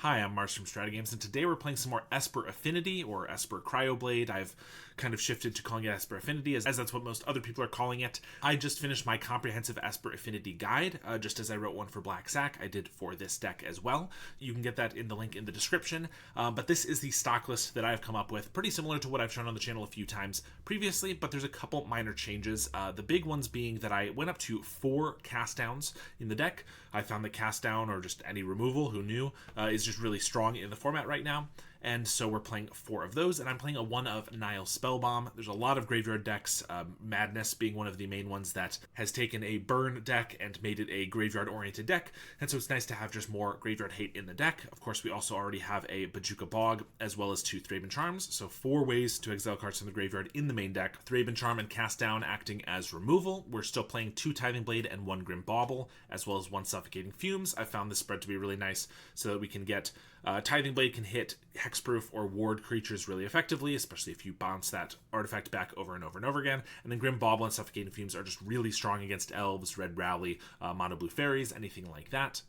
Hi, I'm Mars from StrataGames, and today we're playing some more Esper Affinity, or Esper CryoBlade. I've kind of shifted to calling it Esper Affinity, as that's what most other people are calling it. I just finished my comprehensive Esper Affinity guide, just as I wrote one for Black Sack, I did for this deck as well. You can get that in the link in the description, but this is the stock list that I've come up with, pretty similar to what I've shown on the channel a few times previously, but there's a couple minor changes. The big ones being that I went up to 4 cast downs in the deck. I found that cast down, or just any removal, who knew, is just really strong in the format right now, and so we're playing 4 of those, and I'm playing a 1 of Nile Spellbomb. There's a lot of graveyard decks, Madness being one of the main ones that has taken a burn deck and made it a graveyard-oriented deck, and so it's nice to have just more graveyard hate in the deck. Of course, we also already have a Bojuka Bog, as well as 2 Thraben Charms, so 4 ways to exile cards from the graveyard in the main deck. Thraben Charm and Cast Down acting as removal. We're still playing 2 Tithing Blade and 1 Grim Bauble, as well as 1 Suffocating Fumes. I found this spread to be really nice, so that we can get Tithing Blade can hit hexproof or ward creatures really effectively, especially if you bounce that artifact back over and over and over again. And then Grim Bauble and Suffocating Fumes are just really strong against elves, red rally, mono blue fairies, anything like that.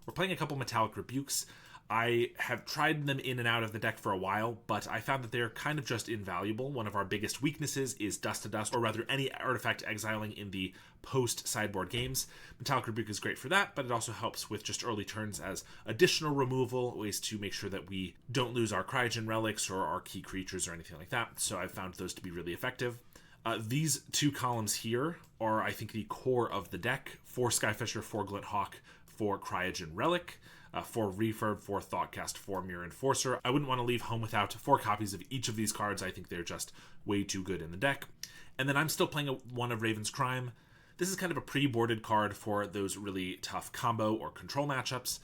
We're playing a couple Metallic Rebukes. I have tried them in and out of the deck for a while, but I found that they're kind of just invaluable. One of our biggest weaknesses is Dust to Dust, or rather any artifact exiling in the post-sideboard games. Metallic Rebuke is great for that, but it also helps with just early turns as additional removal, ways to make sure that we don't lose our Cryogen Relics or our key creatures or anything like that, so I've found those to be really effective. These 2 columns here are, I think, the core of the deck. 4 Skyfisher, 4 Glint Hawk, 4 Cryogen Relic, 4 Refurb, 4 Thoughtcast, 4 Mirror Enforcer. I wouldn't want to leave home without 4 copies of each of these cards. I think they're just way too good in the deck. And then I'm still playing 1 of Raven's Crime. This is kind of a pre-boarded card for those really tough combo or control matchups.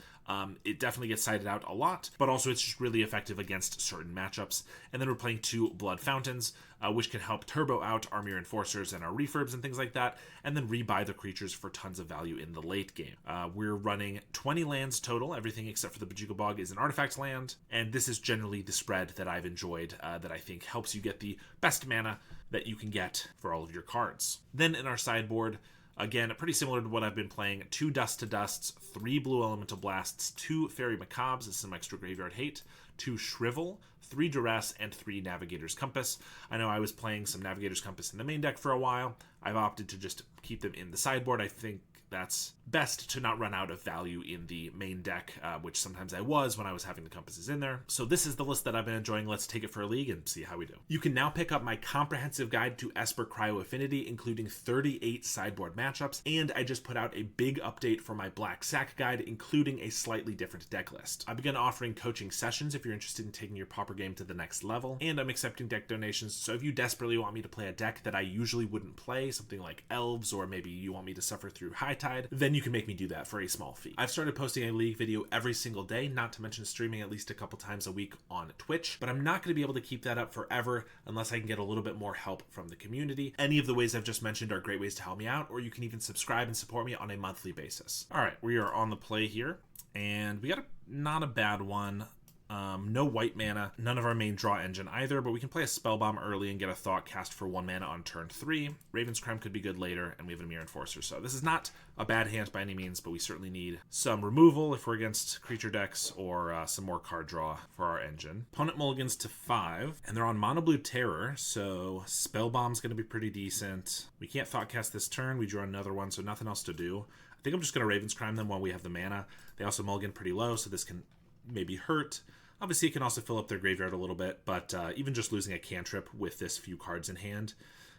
It definitely gets sided out a lot, but also it's just really effective against certain matchups. And then we're playing 2 Blood Fountains, which can help turbo out our Mirror Enforcers and our Refurbs and things like that, and then rebuy the creatures for tons of value in the late game. We're running 20 lands total. Everything except for the Bojuka Bog is an artifact land, and this is generally the spread that I've enjoyed, that I think helps you get the best mana that you can get for all of your cards. Then in our sideboard, again, pretty similar to what I've been playing, 2 Dust to Dusts, 3 Blue Elemental Blasts, 2 Fairy Macabres, some extra graveyard hate, 2 Shrivel, 3 Duress, and 3 Navigator's Compass. I know I was playing some Navigator's Compass in the main deck for a while. I've opted to just keep them in the sideboard. I think that's best to not run out of value in the main deck, which sometimes I was when I was having the compasses in there. So this is the list that I've been enjoying. Let's take it for a league and see how we do. You can now pick up my comprehensive guide to Esper Cryo Affinity, including 38 sideboard matchups, and I just put out a big update for my Black Sack guide, including a slightly different deck list. I began offering coaching sessions if you're interested in taking your Pauper game to the next level, and I'm accepting deck donations, so if you desperately want me to play a deck that I usually wouldn't play, something like Elves, or maybe you want me to suffer through High Tide, then you can make me do that for a small fee. I've started posting a league video every single day, not to mention streaming at least a couple times a week on Twitch, but I'm not going to be able to keep that up forever unless I can get a little bit more help from the community. Any of the ways I've just mentioned are great ways to help me out, or you can even subscribe and support me on a monthly basis. All right, we are on the play here, and we got not a bad one. No white mana, none of our main draw engine either, but we can play a Spellbomb early and get a Thought cast for 1 mana on turn 3. Raven's Crime could be good later, and we have a Mirror Enforcer, so this is not a bad hand by any means, but we certainly need some removal if we're against creature decks, or some more card draw for our engine. Opponent mulligans to 5, and they're on Mono Blue Terror, so Spellbomb's going to be pretty decent. We can't Thought cast this turn, we draw another one, so nothing else to do. I think I'm just going to Raven's Crime them while we have the mana. They also mulligan pretty low, so this can maybe hurt. Obviously, it can also fill up their graveyard a little bit, but even just losing a cantrip with this few cards in hand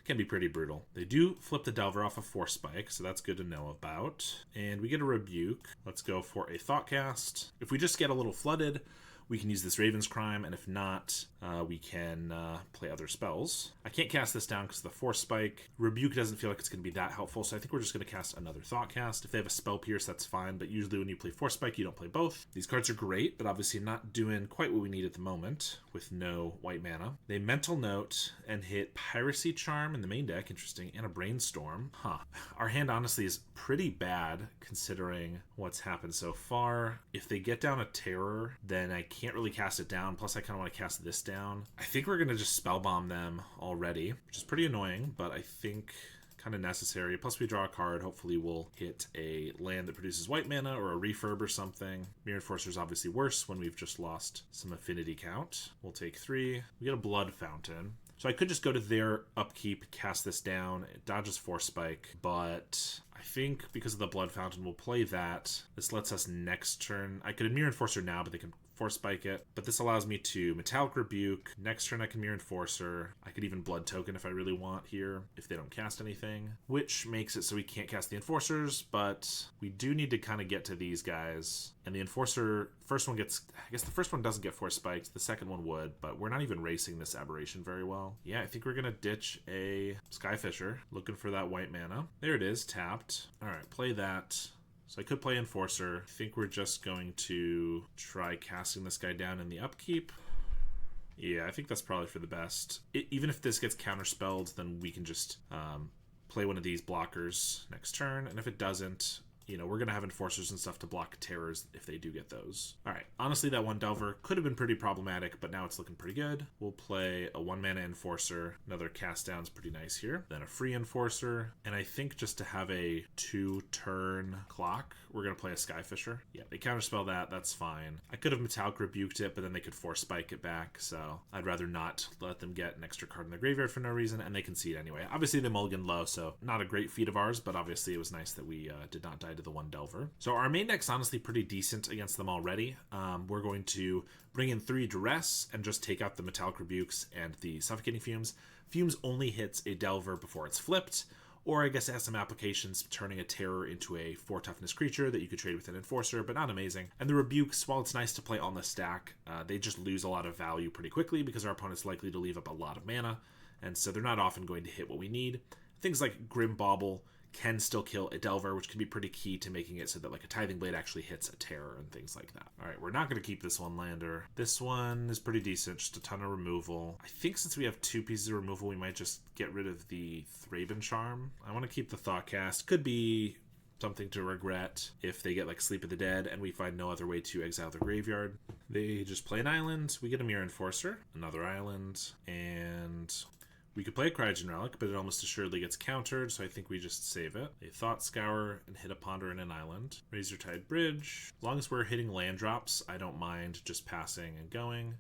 can be pretty brutal. They do flip the Delver off of Force Spike, so that's good to know about. And we get a Rebuke. Let's go for a Thoughtcast. If we just get a little flooded, we can use this Raven's Crime, and if not, we can play other spells. I can't cast this down because of the Force Spike. Rebuke doesn't feel like it's going to be that helpful, so I think we're just going to cast another Thoughtcast. If they have a Spell Pierce, that's fine, but usually when you play Force Spike, you don't play both. These cards are great, but obviously not doing quite what we need at the moment with no white mana. They Mental Note and hit Piracy Charm in the main deck, interesting, and a Brainstorm. Our hand honestly is pretty bad considering what's happened so far. If they get down a Terror, then I can't really cast it down, plus I kind of want to cast this down. I think we're going to just Spellbomb them already, which is pretty annoying, but I think kind of necessary. Plus we draw a card. Hopefully we'll hit a land that produces white mana or a refurb or something. Mirror Enforcer is obviously worse when we've just lost some affinity count. We'll take 3. We get a Blood Fountain. So I could just go to their upkeep, cast this down. It dodges Force Spike, but I think because of the Blood Fountain, we'll play that. This lets us next turn. I could Mirror Enforcer now, but they can Force Spike it. But this allows me to Metallic Rebuke. Next turn I can Mirror Enforcer. I could even Blood Token if I really want here, if they don't cast anything. Which makes it so we can't cast the Enforcers, but we do need to kind of get to these guys. And the Enforcer, first one gets, I guess the first one doesn't get Force Spiked, the second one would, but we're not even racing this Aberration very well. Yeah, I think we're gonna ditch a Skyfisher, looking for that white mana. There it is, tapped. All right, play that. So I could play Enforcer. I think we're just going to try casting this guy down in the upkeep. Yeah, I think that's probably for the best. Even if this gets counterspelled, then we can just play one of these blockers next turn. And if it doesn't, you know, we're going to have Enforcers and stuff to block terrors if they do get those. All right, honestly, that one Delver could have been pretty problematic, but now it's looking pretty good. We'll play a 1-mana Enforcer. Another cast down's pretty nice here. Then a free Enforcer. And I think just to have a 2-turn clock, we're going to play a Skyfisher. Yeah, they counterspell that. That's fine. I could have Metallic Rebuked it, but then they could Force Spike it back. So I'd rather not let them get an extra card in the graveyard for no reason, and they concede anyway. Obviously, they mulligan low, so not a great feat of ours, but obviously it was nice that we did not die to the one Delver. So our main deck's honestly pretty decent against them already. We're going to bring in 3 Duress and just take out the Metallic Rebukes and the Suffocating Fumes. Fumes only hits a Delver before it's flipped, or I guess it has some applications turning a Terror into a 4 toughness creature that you could trade with an Enforcer, but not amazing. And the Rebukes, while it's nice to play on the stack, they just lose a lot of value pretty quickly because our opponent's likely to leave up a lot of mana, and so they're not often going to hit what we need. Things like Grim Bauble can still kill a Delver, which can be pretty key to making it so that like a Tithing Blade actually hits a Terror and things like that. All right, we're not going to keep this one lander. This one is pretty decent, just a ton of removal. I think since we have 2 pieces of removal, we might just get rid of the Thraben Charm. I want to keep the Thoughtcast. Could be something to regret if they get like Sleep of the Dead and we find no other way to exile the graveyard. They just play an island. We get a Mirror Enforcer, another island, and we could play a Cryogen Relic, but it almost assuredly gets countered, so I think we just save it. A Thought Scour and hit a Ponder in an island. Razortide Bridge. As long as we're hitting land drops, I don't mind just passing and going.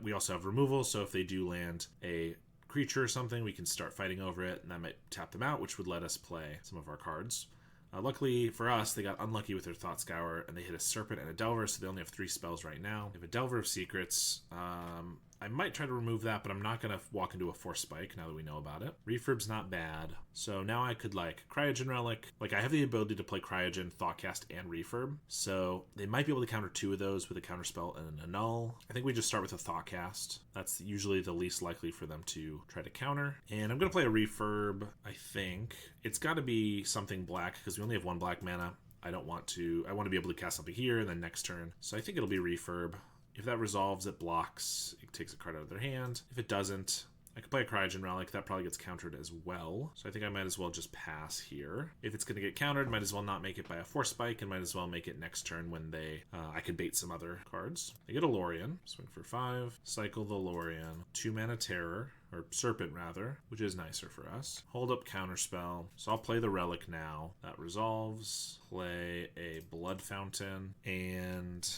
We also have removal, so if they do land a creature or something, we can start fighting over it, and that might tap them out, which would let us play some of our cards. Luckily for us, they got unlucky with their Thought Scour, and they hit a Serpent and a Delver, so they only have 3 spells right now. They have a Delver of Secrets. I might try to remove that, but I'm not going to walk into a Force Spike now that we know about it. Refurb's not bad. So now I could like Cryogen Relic. Like I have the ability to play Cryogen, Thoughtcast, and Refurb. So they might be able to counter 2 of those with a Counterspell and a Null. I think we just start with a Thoughtcast. That's usually the least likely for them to try to counter. And I'm going to play a Refurb, I think. It's got to be something black because we only have 1 black mana. I want to be able to cast something here and then next turn. So I think it'll be Refurb. If that resolves, it blocks, it takes a card out of their hand. If it doesn't, I could play a Cryogen Relic. That probably gets countered as well. So I think I might as well just pass here. If it's going to get countered, might as well not make it by a Force Spike, and might as well make it next turn when they, I could bait some other cards. I get a Lorien, swing for 5, cycle the Lorien, 2 mana Terror, or Serpent rather, which is nicer for us. Hold up Counterspell. So I'll play the Relic now. That resolves. Play a Blood Fountain, and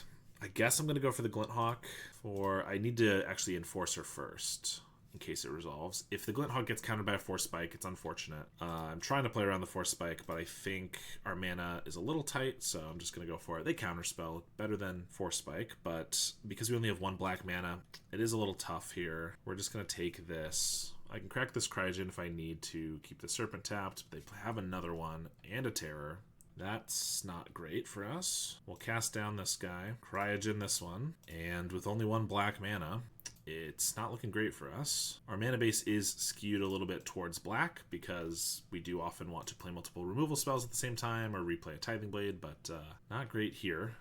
I guess I'm going to go for the Glinthawk. I need to actually enforce her first in case it resolves. If the Glinthawk gets countered by a Force Spike, it's unfortunate. I'm trying to play around the Force Spike, but I think our mana is a little tight, so I'm just going to go for it. They counterspell better than Force Spike, but because we only have 1 black mana, it is a little tough here. We're just going to take this. I can crack this Cryogen if I need to keep the Serpent tapped, but they have another one and a Terror. That's not great for us. We'll cast down this guy, Cryogen this one, and with only 1 black mana, it's not looking great for us. Our mana base is skewed a little bit towards black because we do often want to play multiple removal spells at the same time or replay a Tithing Blade, but not great here.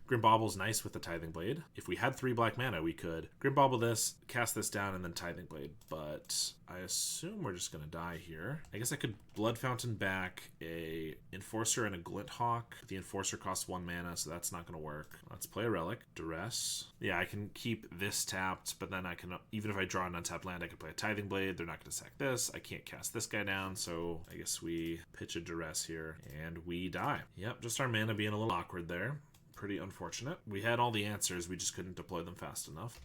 Grimbobble's nice with the Tithing Blade. If we had 3 black mana, we could Grimbobble this, cast this down, and then Tithing Blade. But I assume we're just going to die here. I guess I could Blood Fountain back a Enforcer and a Glint Hawk. The Enforcer costs 1 mana, so that's not going to work. Let's play a Relic. Duress. Yeah, I can keep this tapped, but then I can, even if I draw an untapped land, I can play a Tithing Blade. They're not going to sack this. I can't cast this guy down, so I guess we pitch a Duress here, and we die. Yep, just our mana being a little awkward there. Pretty unfortunate. We had all the answers, we just couldn't deploy them fast enough.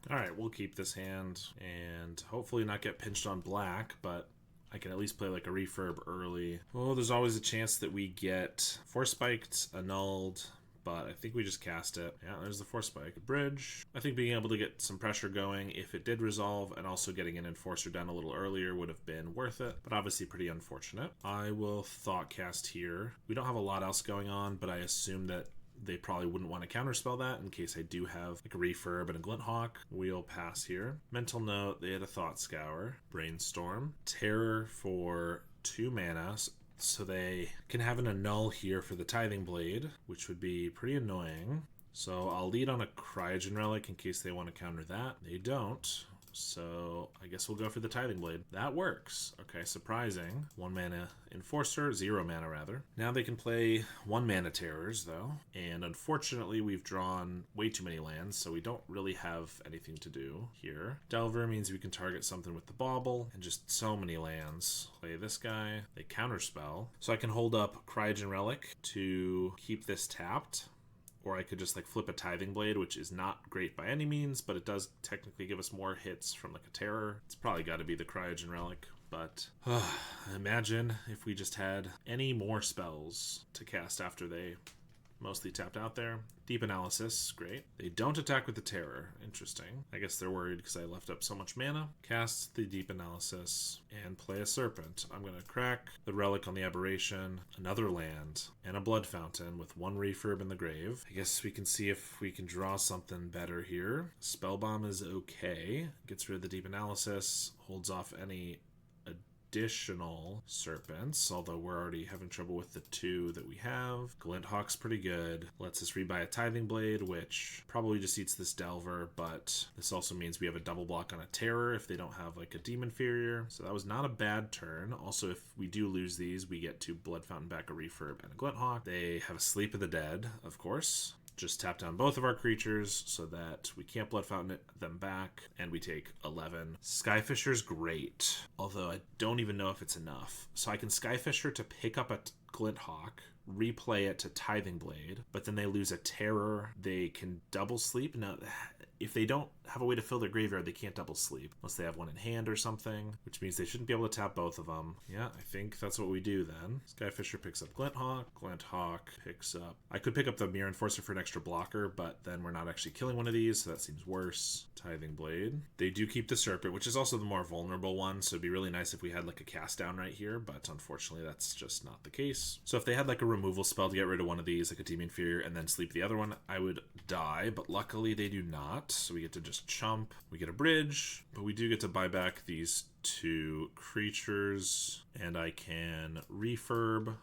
Alright, we'll keep this hand and hopefully not get pinched on black, but I can at least play like a refurb early. Oh, there's always a chance that we get Force Spiked, annulled, but I think we just cast it. Yeah, there's the Force Spike. Bridge. I think being able to get some pressure going if it did resolve and also getting an Enforcer down a little earlier would have been worth it, but obviously pretty unfortunate. I will Thought Cast here. We don't have a lot else going on, but I assume that they probably wouldn't want to counterspell that in case I do have like a Refurb and a Glint Hawk. We'll pass here. Mental Note, they had a Thought Scour. Brainstorm. Terror for 2 mana, so they can have an annul here for the Tithing Blade, which would be pretty annoying. So I'll lead on a Cryogen Relic in case they want to counter that. They don't. So I guess we'll go for the Tithing Blade. That works. Okay, surprising. 1 mana Enforcer, 0 mana rather. Now they can play 1 mana Terrors though, and unfortunately we've drawn way too many lands, so we don't really have anything to do here. Delver means we can target something with the Bauble, and just so many lands. Play this guy, they counterspell. So I can hold up Cryogen Relic to keep this tapped. Or I could just like flip a Tithing Blade, which is not great by any means, but it does technically give us more hits from like a Terror. It's probably got to be the Cryogen Relic, but imagine if we just had any more spells to cast after they mostly tapped out there. Deep Analysis, great. They don't attack with the Terror, interesting. I guess they're worried because I left up so much mana. Cast the Deep Analysis and play a Serpent. I'm going to crack the Relic on the Aberration, another land, and a Blood Fountain with 1 Refurb in the grave. I guess we can see if we can draw something better here. Spellbomb is okay. Gets rid of the Deep Analysis, holds off any additional Serpents, although we're already having trouble with the 2 that we have. Glint Hawk's pretty good. Lets us rebuy a Tithing Blade, which probably just eats this Delver, but this also means we have a double block on a Terror if they don't have like a Demon Inferior. So that was not a bad turn. Also, if we do lose these, we get to Blood Fountain back a Refurb and a Glint Hawk. They have a Sleep of the Dead, of course. Just tap down both of our creatures so that we can't Blood Fountain them back, and we take 11. Skyfisher's great, although I don't even know if it's enough. So I can Skyfisher to pick up a Glint Hawk, replay it to Tithing Blade, but then they lose a Terror. They can double sleep. Now, if they don't have a way to fill their graveyard, they can't double sleep unless they have one in hand or something, which means they shouldn't be able to tap both of them. Yeah, I think that's what we do then. Skyfisher picks up Glint Hawk. Glint Hawk picks up... I could pick up the Mirror Enforcer for an extra blocker, but then we're not actually killing one of these, so that seems worse. Tithing Blade. They do keep the Serpent, which is also the more vulnerable one, so it'd be really nice if we had like a cast down right here, but unfortunately that's just not the case. So if they had like a removal spell to get rid of one of these, like a Demon Inferior, and then sleep the other one, I would die, but luckily they do not, so we get to just chump. We get a bridge, but we do get to buy back these 2 creatures, and I can refurb.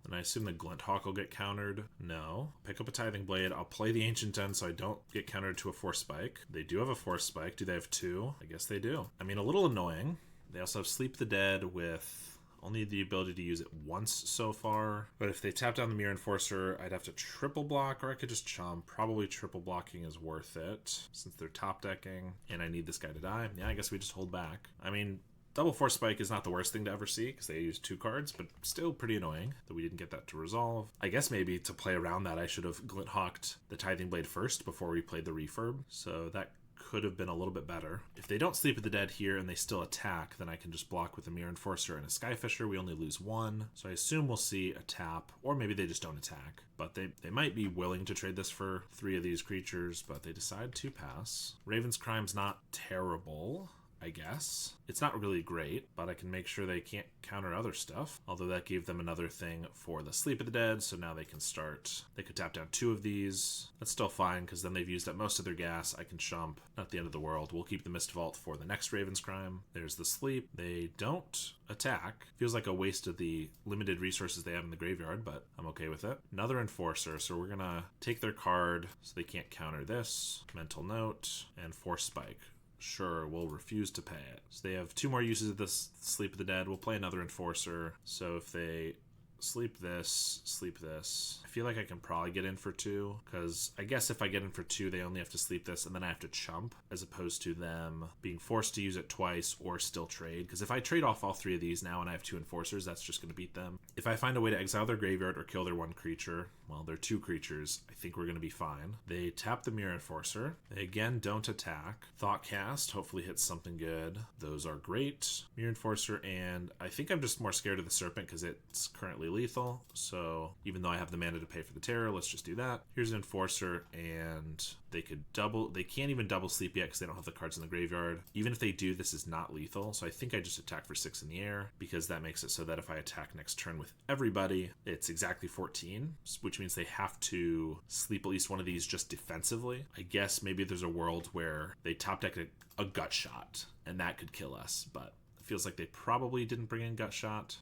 And I assume the Glint Hawk will get countered. No. Pick up a Tithing Blade. I'll play the Ancient End so I don't get countered to a Force Spike. They do have a Force Spike. Do they have 2? I guess they do. I mean, a little annoying. They also have Sleep the Dead with only the ability to use it once so far. But if they tap down the Mirror Enforcer, I'd have to triple block, or I could just chump. Probably triple blocking is worth it since they're top decking and I need this guy to die. Yeah, I guess we just hold back. I mean, Double Force Spike is not the worst thing to ever see because they use 2 cards, but still pretty annoying that we didn't get that to resolve. I guess maybe to play around that, I should have Glint Hawked the Tithing Blade first before we played the Refurb. So that could have been a little bit better. If they don't Sleep of the Dead here and they still attack, then I can just block with a Mirror Enforcer and a Skyfisher. We only lose 1. So I assume we'll see a tap, or maybe they just don't attack. But they might be willing to trade this for 3 of these creatures, but they decide to pass. Raven's Crime's not terrible. I guess. It's not really great, but I can make sure they can't counter other stuff. Although that gave them another thing for the Sleep of the Dead, so now they can start. They could tap down 2 of these. That's still fine, because then they've used up most of their gas. I can chump. Not the end of the world. We'll keep the Mist Vault for the next Raven's Crime. There's the Sleep. They don't attack. Feels like a waste of the limited resources they have in the graveyard, but I'm okay with it. Another Enforcer, so we're gonna take their card so they can't counter this. Mental Note, and Force Spike. Sure, we'll refuse to pay it. So they have 2 more uses of this Sleep of the Dead. We'll play another Enforcer. So if they sleep this, I feel like I can probably get in for 2, because I guess if I get in for 2, they only have to sleep this, and then I have to chump, as opposed to them being forced to use it twice or still trade. Because if I trade off all 3 of these now and I have 2 Enforcers, that's just going to beat them. If I find a way to exile their graveyard or kill their 1 creature, well, they're 2 creatures, I think we're going to be fine. They tap the Mirror Enforcer. They again don't attack. Thoughtcast hopefully hits something good. Those are great. Mirror Enforcer, and I think I'm just more scared of the Serpent because it's currently lethal. So even though I have the mana to pay for the terror, let's just do that. Here's an Enforcer, and they can't even double sleep yet because they don't have the cards in the graveyard. Even if they do, this is not lethal. So I think I just attack for 6 in the air, because that makes it so that if I attack next turn with everybody, it's exactly 14, which means they have to sleep at least one of these just defensively. I guess maybe there's a world where they top deck a gut shot and that could kill us, but feels like they probably didn't bring in Gut Shot.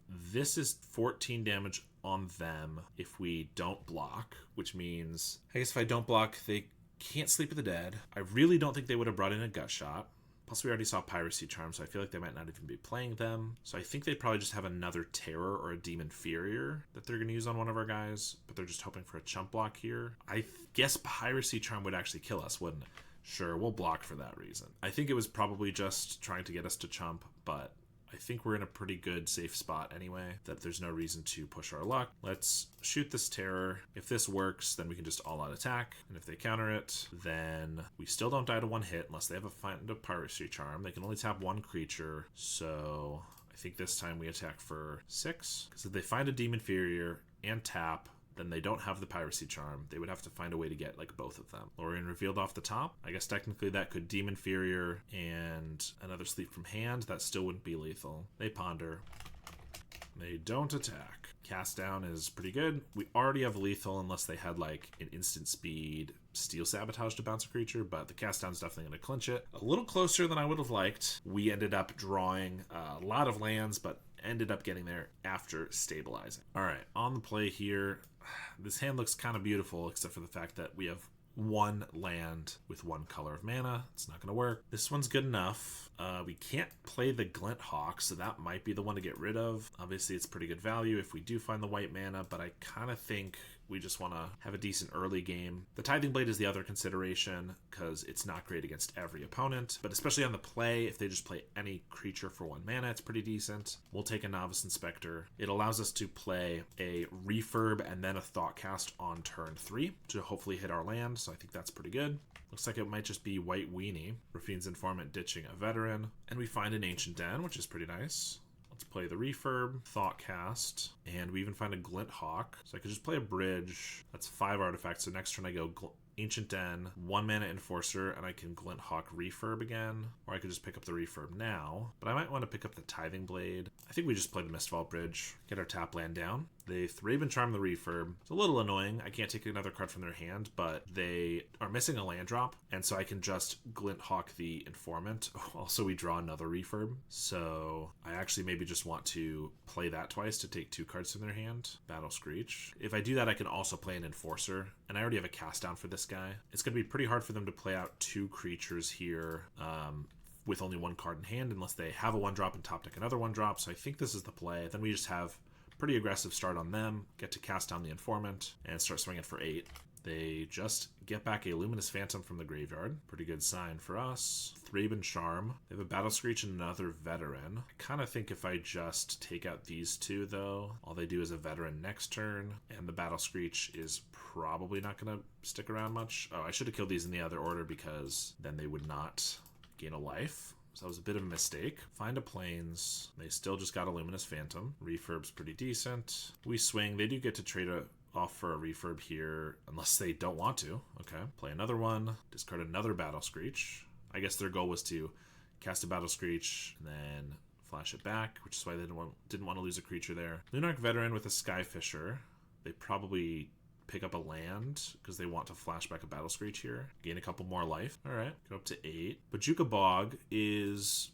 This is 14 damage on them if we don't block, which means, I guess if I don't block, they can't Sleep of the Dead. I really don't think they would have brought in a Gut Shot. Plus, we already saw Piracy Charm, so I feel like they might not even be playing them. So I think they probably just have another Terror or a Demon Furier that they're going to use on one of our guys, but they're just hoping for a chump block here. I guess Piracy Charm would actually kill us, wouldn't it? Sure, we'll block for that reason. I think it was probably just trying to get us to chump, but I think we're in a pretty good safe spot anyway, that there's no reason to push our luck. Let's shoot this Terror. If this works, then we can just all-out attack, and if they counter it, then we still don't die to 1 hit unless they have a Find a Piracy Charm. They can only tap 1 creature, so I think this time we attack for 6, because if they find a Demon Furier and tap, then they don't have the Piracy Charm. They would have to find a way to get like both of them. Lorien Revealed off the top. I guess technically that could Demon Furier and another Sleep from hand. That still wouldn't be lethal. They ponder. They don't attack. Cast down is pretty good. We already have lethal unless they had like an instant speed Steel Sabotage to bounce a creature, but the cast down is definitely going to clinch it. A little closer than I would have liked. We ended up drawing a lot of lands, but ended up getting there after stabilizing. All right, on the play here, this hand looks kind of beautiful, except for the fact that we have 1 land with 1 color of mana. It's not going to work. This one's good enough. We can't play the Glint Hawk, so that might be the one to get rid of. Obviously, it's pretty good value if we do find the white mana, but I kind of think we just want to have a decent early game. The Tithing Blade is the other consideration, because it's not great against every opponent, but especially on the play, if they just play any creature for 1 mana, it's pretty decent. We'll take a Novice Inspector. It allows us to play a Refurb and then a Thoughtcast on turn 3 to hopefully hit our land, so I think that's pretty good. Looks like it might just be White Weenie. Rafine's Informant ditching a Veteran, and we find an Ancient Den, which is pretty nice. Let's play the Refurb, Thoughtcast, and we even find a Glint Hawk. So I could just play a Bridge. That's 5 artifacts, so next turn I go Ancient Den, 1 mana Enforcer, and I can Glint Hawk Refurb again. Or I could just pick up the Refurb now. But I might want to pick up the Tithing Blade. I think we just play the Mistvault Bridge, get our tap land down. They Thraben Charm the Refurb. It's a little annoying. I can't take another card from their hand, but they are missing a land drop, and so I can just Glint Hawk the Informant. Also, we draw another Refurb, so I actually maybe just want to play that twice to take 2 cards from their hand. Battle Screech. If I do that, I can also play an Enforcer, and I already have a cast down for this guy. It's going to be pretty hard for them to play out 2 creatures here, with only 1 card in hand, unless they have a 1-drop and top deck another 1-drop, so I think this is the play. Then we just have pretty aggressive start on them, get to cast down the Informant, and start swinging for 8. They just get back a Luminous Phantom from the graveyard. Pretty good sign for us. Thraben Charm. They have a Battle Screech and another Veteran. I kind of think if I just take out these 2, though, all they do is a Veteran next turn, and the Battle Screech is probably not going to stick around much. Oh, I should have killed these in the other order, because then they would not gain a life. So that was a bit of a mistake. Find a Plains. They still just got a Luminous Phantom. Refurb's pretty decent. We swing. They do get to trade off for a Refurb here, unless they don't want to. Okay. Play another one. Discard another Battle Screech. I guess their goal was to cast a Battle Screech, and then flash it back, which is why they didn't want to lose a creature there. Lunarch Veteran with a Skyfisher. They probably pick up a land because they want to flash back a Battle Screech here. Gain a couple more life. All right, go up to 8. Bojuka Bog is...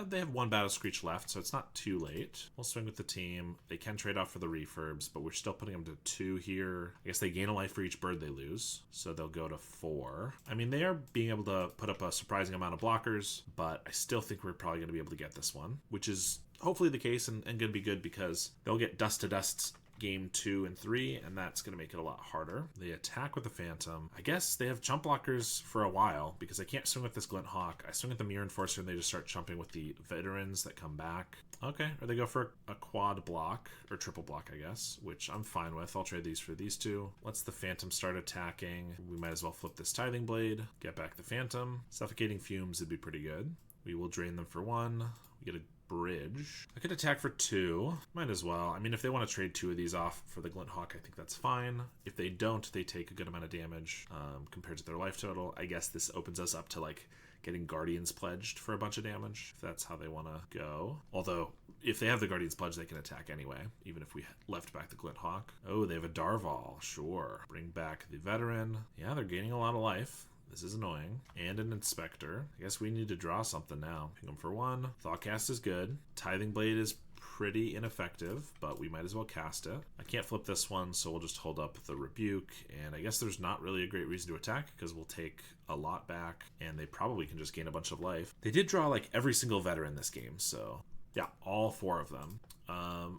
they have 1 Battle Screech left, so it's not too late. We'll swing with the team. They can trade off for the refurbs, but we're still putting them to 2 here. I guess they gain a life for each bird they lose, so they'll go to 4. I mean, they are being able to put up a surprising amount of blockers, but I still think we're probably going to be able to get this one, which is hopefully the case and going to be good because they'll get Dust to Dust game 2 and 3, and that's going to make it a lot harder. They attack with the Phantom. I guess they have chump blockers for a while because I can't swing with this Glint Hawk. I swing with the Mirror Enforcer and they just start chumping with the veterans that come back. Okay, or they go for a quad block, or triple block, I guess, which I'm fine with. I'll trade these for these 2. Let's the Phantom start attacking. We might as well flip this Tithing Blade, get back the Phantom. Suffocating Fumes would be pretty good. We will drain them for 1. We get a bridge. I could attack for 2. Might as well. I mean, if they want to trade 2 of these off for the Glint Hawk, I think that's fine. If they don't, they take a good amount of damage compared to their life total. I guess this opens us up to like getting Guardians pledged for a bunch of damage, if that's how they want to go. Although, if they have the Guardians pledged, they can attack anyway, even if we left back the Glint Hawk. Oh, they have a Darval. Sure. Bring back the Veteran. Yeah, they're gaining a lot of life. This is annoying. And an Inspector. I guess we need to draw something now. Ping them for 1. Thoughtcast is good. Tithing Blade is pretty ineffective, but we might as well cast it. I can't flip this one, so we'll just hold up the Rebuke. And I guess there's not really a great reason to attack because we'll take a lot back, and they probably can just gain a bunch of life. They did draw like every single veteran this game, so yeah, all 4 of them.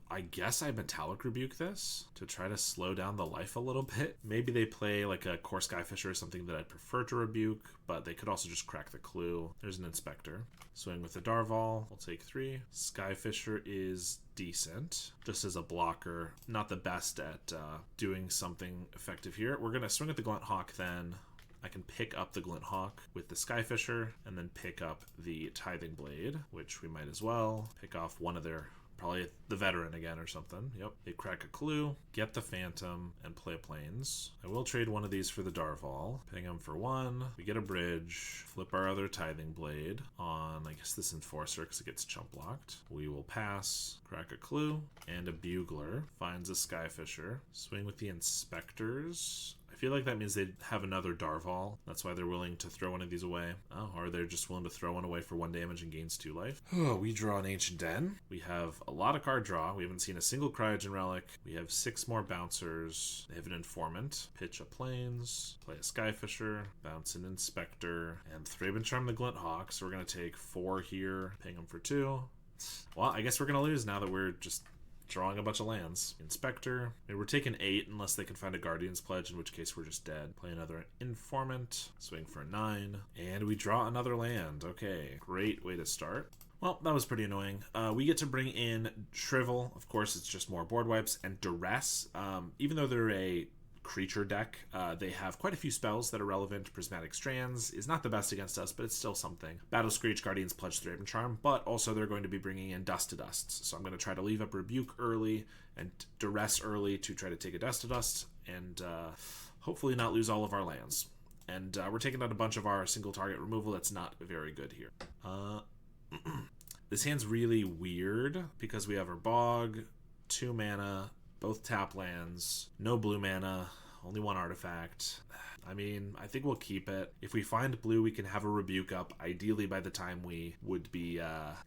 I guess I Metallic Rebuke this to try to slow down the life a little bit. Maybe they play like a Core Skyfisher or something that I'd prefer to rebuke, but they could also just crack the clue. There's an Inspector. Swing with the Darval. We'll take 3. Skyfisher is decent, just as a blocker. Not the best at doing something effective here. We're going to swing at the Glint Hawk then. I can pick up the Glint Hawk with the Skyfisher and then pick up the Tithing Blade, which we might as well pick off one of their, probably the Veteran again or something. Yep. They crack a clue, get the Phantom, and play a Plains. I will trade one of these for the Darval. Ping them for 1. We get a bridge. Flip our other Tithing Blade on, I guess, this Enforcer because it gets chump blocked. We will pass, crack a clue, and a Bugler. Finds a Skyfisher. Swing with the Inspectors. I feel like that means they have another Darval. That's why they're willing to throw one of these away. Oh, or they're just willing to throw one away for 1 damage and gains 2 life. Oh, we draw an Ancient Den. We have a lot of card draw. We haven't seen a single Cryogen Relic. We have 6 more Bouncers. They have an Informant. Pitch a Plains. Play a Skyfisher. Bounce an Inspector. And Thraben Charm the Glint Hawk. So we're going to take 4 here. Ping them for 2. Well, I guess we're going to lose now that we're just drawing a bunch of lands. Inspector. Maybe we're taking 8 unless they can find a Guardian's Pledge, in which case we're just dead. Play another Informant. Swing for 9. And we draw another land. Okay, great way to start. Well, that was pretty annoying. We get to bring in Shrivel. Of course, it's just more board wipes. And Duress. Even though they're a creature deck, they have quite a few spells that are relevant. Prismatic Strands is not the best against us, but it's still something. Battle Screech, Guardian's Pledge, Thraben Charm, but also they're going to be bringing in Dust to Dust. So I'm going to try to leave up Rebuke early and Duress early to try to take a Dust to Dust and hopefully not lose all of our lands. And we're taking out a bunch of our single target removal. That's not very good here. This hand's really weird because we have our Bog, 2 mana, both tap lands, no blue mana, only 1 artifact. I mean, I think we'll keep it. If we find blue, we can have a Rebuke up, ideally by the time we would be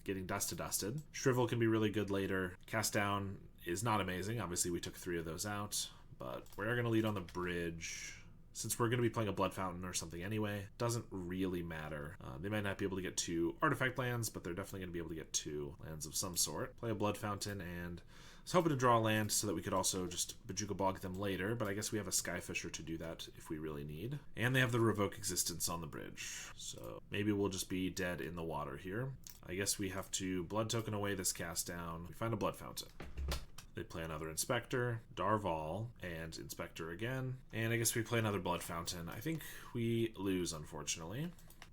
getting Dust to Dusted. Shrivel can be really good later. Cast Down is not amazing. Obviously, we took 3 of those out, but we're going to lead on the bridge. Since we're going to be playing a Blood Fountain or something anyway, doesn't really matter. They might not be able to get 2 artifact lands, but they're definitely going to be able to get 2 lands of some sort. Play a Blood Fountain, and I was hoping to draw a land so that we could also just Bojuka Bog them later, but I guess we have a Skyfisher to do that if we really need. And they have the Revoke Existence on the bridge, so maybe we'll just be dead in the water here. I guess we have to Blood Token away this Cast Down. We find a Blood Fountain. They play another Inspector, Darval, and Inspector again. And I guess we play another Blood Fountain. I think we lose, unfortunately.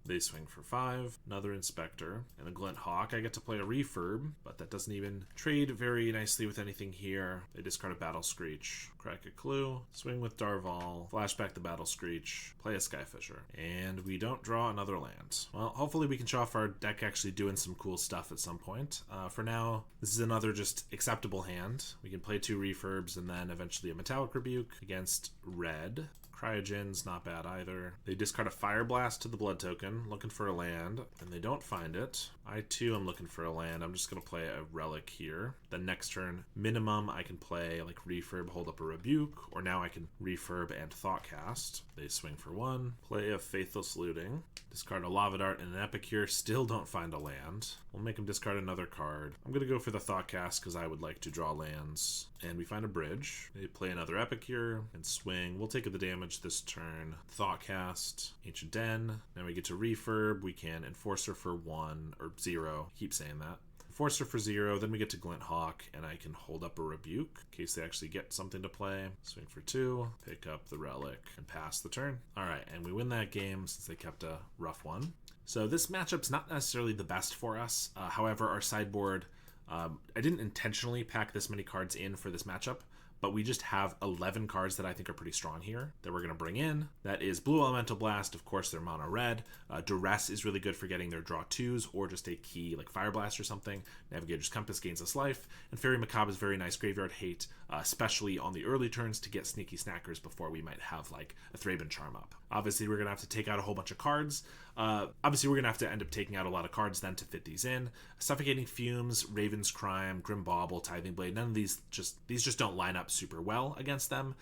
They swing for 5. Another Inspector. And a Glint Hawk. I get to play a Refurb, but that doesn't even trade very nicely with anything here. They discard a Battle Screech. Crack a Clue. Swing with Darval. Flashback the Battle Screech. Play a Skyfisher. And we don't draw another land. Well, hopefully we can show off our deck actually doing some cool stuff at some point. For now, this is another just acceptable hand. We can play 2 Refurbs and then eventually a Metallic Rebuke against red. Cryogen's not bad either. They discard a Fire Blast to the blood token, looking for a land, and they don't find it. I too am looking for a land. I'm just going to play a Relic here. Then next turn, minimum, I can play like Refurb, hold up a Rebuke, or now I can Refurb and Thoughtcast. They swing for 1. Play a Faithless Looting. Discard a Lava Dart and an Epicure. Still don't find a land. We'll make them discard another card. I'm going to go for the Thoughtcast because I would like to draw lands. And we find a bridge. They play another Epicure and swing. We'll take the damage this turn. Thoughtcast, Ancient Den. Now we get to Refurb. We can Enforcer for 1 or 0. Keep saying that. Enforcer for 0. Then we get to Glint Hawk, and I can hold up a Rebuke in case they actually get something to play. Swing for 2. Pick up the Relic and pass the turn. All right, and we win that game since they kept a rough one. So this matchup's not necessarily the best for us. However, our sideboard, I didn't intentionally pack this many cards in for this matchup, but we just have 11 cards that I think are pretty strong here that we're going to bring in. That is Blue Elemental Blast, of course, they're mono red. Duress is really good for getting their draw 2s or just a key like Fire Blast or something. Navigator's Compass gains us life. And Fairy Macabre is very nice graveyard hate, especially on the early turns to get sneaky snackers before we might have like a Thraben Charm up. Obviously, we're going to have to take out a whole bunch of cards. Obviously, we're going to have to end up taking out a lot of cards then to fit these in. Suffocating Fumes, Raven's Crime, Grim Bauble, Tithing Blade, none of these just don't line up super well against them.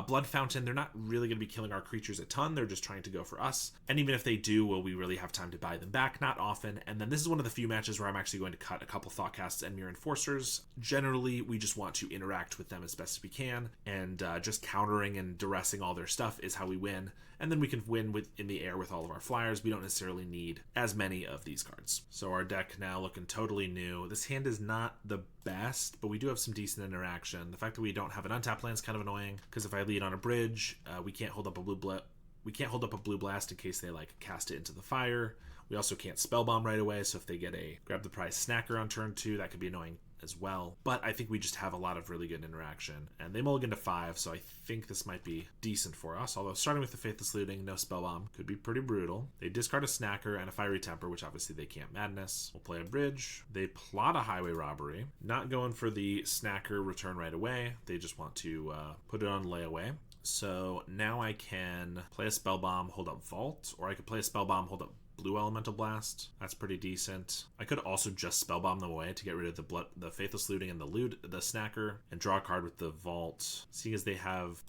Blood Fountain, they're not really going to be killing our creatures a ton. They're just trying to go for us. And even if they do, will we really have time to buy them back? Not often. And then this is one of the few matches where I'm actually going to cut a couple Thoughtcasts and Mirror Enforcers. Generally, we just want to interact with them as best as we can. And just countering and duressing all their stuff is how we win. And then we can win in the air with all of our flyers. We don't necessarily need as many of these cards. So our deck now looking totally new. This hand is not the best, but we do have some decent interaction. The fact that we don't have an untapped land is kind of annoying, because if I lead on a bridge, we can't hold up a blue blast in case they like cast it into the fire. We also can't spellbomb right away, so if they get a grab the prize snacker on turn 2, that could be annoying as well. But I think we just have a lot of really good interaction. And they mulligan to 5, so I think this might be decent for us. Although starting with the Faithless Looting, no spellbomb, could be pretty brutal. They discard a snacker and a Fiery Temper, which obviously they can't madness. We'll play a bridge. They plot a Highway Robbery. Not going for the snacker return right away. They just want to put it on layaway. So now I can play a Spellbomb, hold up Vault, or I could play a Spellbomb, hold up Blue Elemental Blast. That's pretty decent. I could also just Spellbomb them away to get rid of the Faithless Looting and the Snacker, and draw a card with the Vault. Seeing as they have...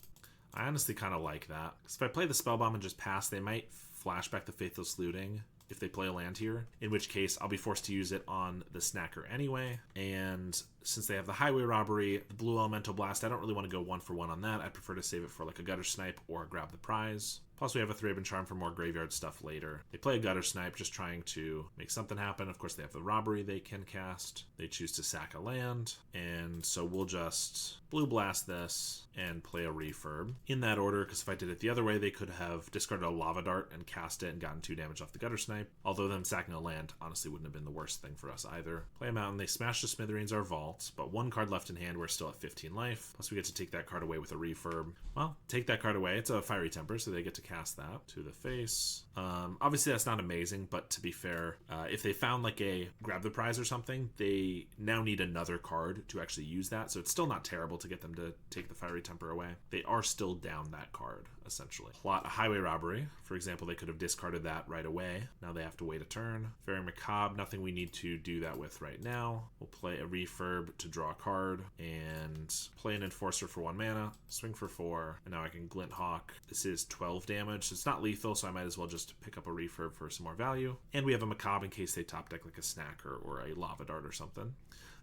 I honestly kind of like that. Because if I play the Spellbomb and just pass, they might flashback the Faithless Looting if they play a land here, in which case I'll be forced to use it on the Snacker anyway. And since they have the Highway Robbery, the Blue Elemental Blast, I don't really want to go 1-for-1 on that. I prefer to save it for like a Gutter Snipe or grab the prize. Plus we have a Thraben Charm for more graveyard stuff later. They play a Gutter Snipe, just trying to make something happen. Of course they have the Robbery they can cast. They choose to sack a land, and so we'll just Blue Blast this and play a Refurb. In that order, because if I did it the other way, they could have discarded a Lava Dart and cast it and gotten 2 damage off the Gutter Snipe. Although them sacking a land honestly wouldn't have been the worst thing for us either. Play a Mountain, they smash the Smithereens our Vault, but 1 card left in hand, we're still at 15 life. Plus we get to take that card away with a Refurb. Well, take that card away. It's a Fiery Temper, so they get to cast that to the face. Obviously that's not amazing, but to be fair, if they found like a grab the prize or something, they now need another card to actually use that, so it's still not terrible to get them to take the Fiery Temper away. They are still down that card, essentially. Plot a Highway Robbery. For example, they could have discarded that right away. Now they have to wait a turn. Fairy Macabre, nothing we need to do that with right now. We'll play a Refurb to draw a card, and play an Enforcer for 1 mana, swing for 4, and now I can Glint Hawk. This is 12 damage. It's not lethal, so I might as well just pick up a Refurb for some more value. And we have a Macabre in case they top deck like a Snacker or a Lava Dart or something.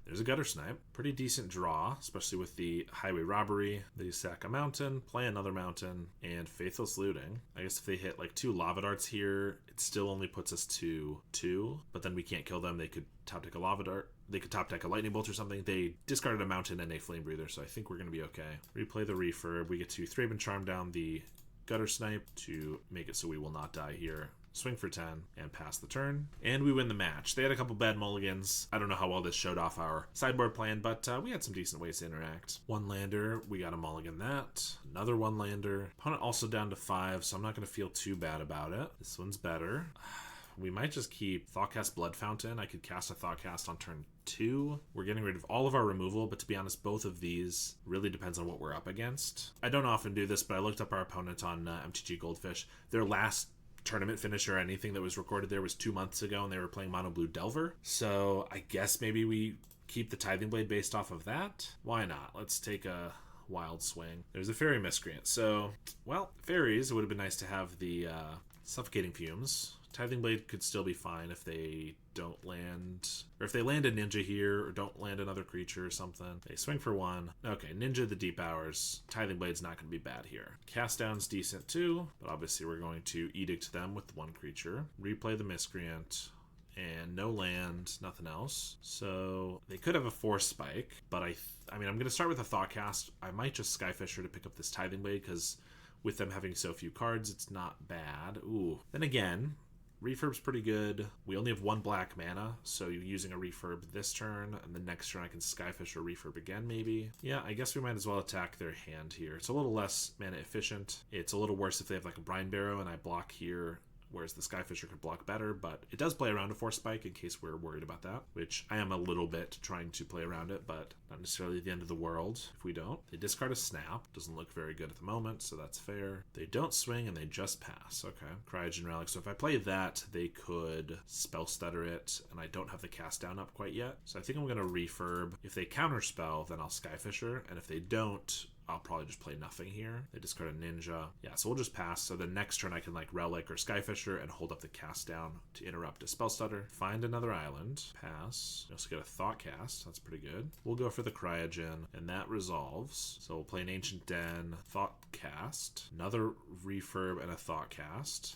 There's a Gutter Snipe. Pretty decent draw, especially with the Highway Robbery. They sack a mountain, play another mountain, and Faithless Looting. I guess if they hit like 2 Lava Darts here, it still only puts us to 2, but then we can't kill them. They could top deck a Lava Dart. They could top deck a Lightning Bolt or something. They discarded a mountain and a Flame Breather, so I think we're going to be okay. Replay the Refurb. We get to Thraben Charm down the Gutter Snipe to make it so we will not die here. swing for 10, and pass the turn. And we win the match. They had a couple bad mulligans. I don't know how well this showed off our sideboard plan, but we had some decent ways to interact. One lander, we got a mulligan that. Another one lander. Opponent also down to 5, so I'm not going to feel too bad about it. This one's better. We might just keep Thoughtcast Blood Fountain. I could cast a Thoughtcast on turn 2. We're getting rid of all of our removal, but to be honest, both of these really depends on what we're up against. I don't often do this, but I looked up our opponent on MTG Goldfish. Their last tournament finish or anything that was recorded there was 2 months ago, and they were playing Mono Blue Delver. So I guess maybe we keep the Tithing Blade based off of that. Why not? Let's take a wild swing. There's a Fairy Miscreant. So, well, fairies, it would have been nice to have the Suffocating Fumes. Tithing Blade could still be fine if they don't land, or if they land a ninja here, or don't land another creature or something. They swing for 1. Okay, ninja the Deep Hours. Tithing Blade's not going to be bad here. Cast down's decent too, but obviously we're going to Edict them with 1 creature. Replay the Miscreant, and no land, nothing else. So they could have a Force Spike, but I mean, I'm going to start with a Thoughtcast. I might just Skyfisher to pick up this Tithing Blade, because with them having so few cards, it's not bad. Ooh. Then again, Refurb's pretty good. We only have 1 black mana, so you're using a Refurb this turn, and the next turn I can Skyfish or Refurb again, maybe. Yeah, I guess we might as well attack their hand here. It's a little less mana efficient. It's a little worse if they have like a Brine Barrow and I block here, whereas the Skyfisher could block better, but it does play around a Force Spike in case we're worried about that, which I am a little bit trying to play around it, but not necessarily the end of the world if we don't. They discard a Snap. Doesn't look very good at the moment, so that's fair. They don't swing, and they just pass. Okay. Cryogen Relic. So if I play that, they could Spell Stutter it, and I don't have the cast down up quite yet, so I think I'm going to Refurb. If they counterspell, then I'll Skyfisher, and if they don't, I'll probably just play nothing here. They discard a ninja. Yeah, so we'll just pass. So the next turn I can like Relic or Skyfisher and hold up the cast down to interrupt a Spell Stutter. Find another island. Pass. We also get a Thoughtcast. That's pretty good. We'll go for the Cryogen, and that resolves. So we'll play an Ancient Den, Thoughtcast, another Refurb, and a Thoughtcast.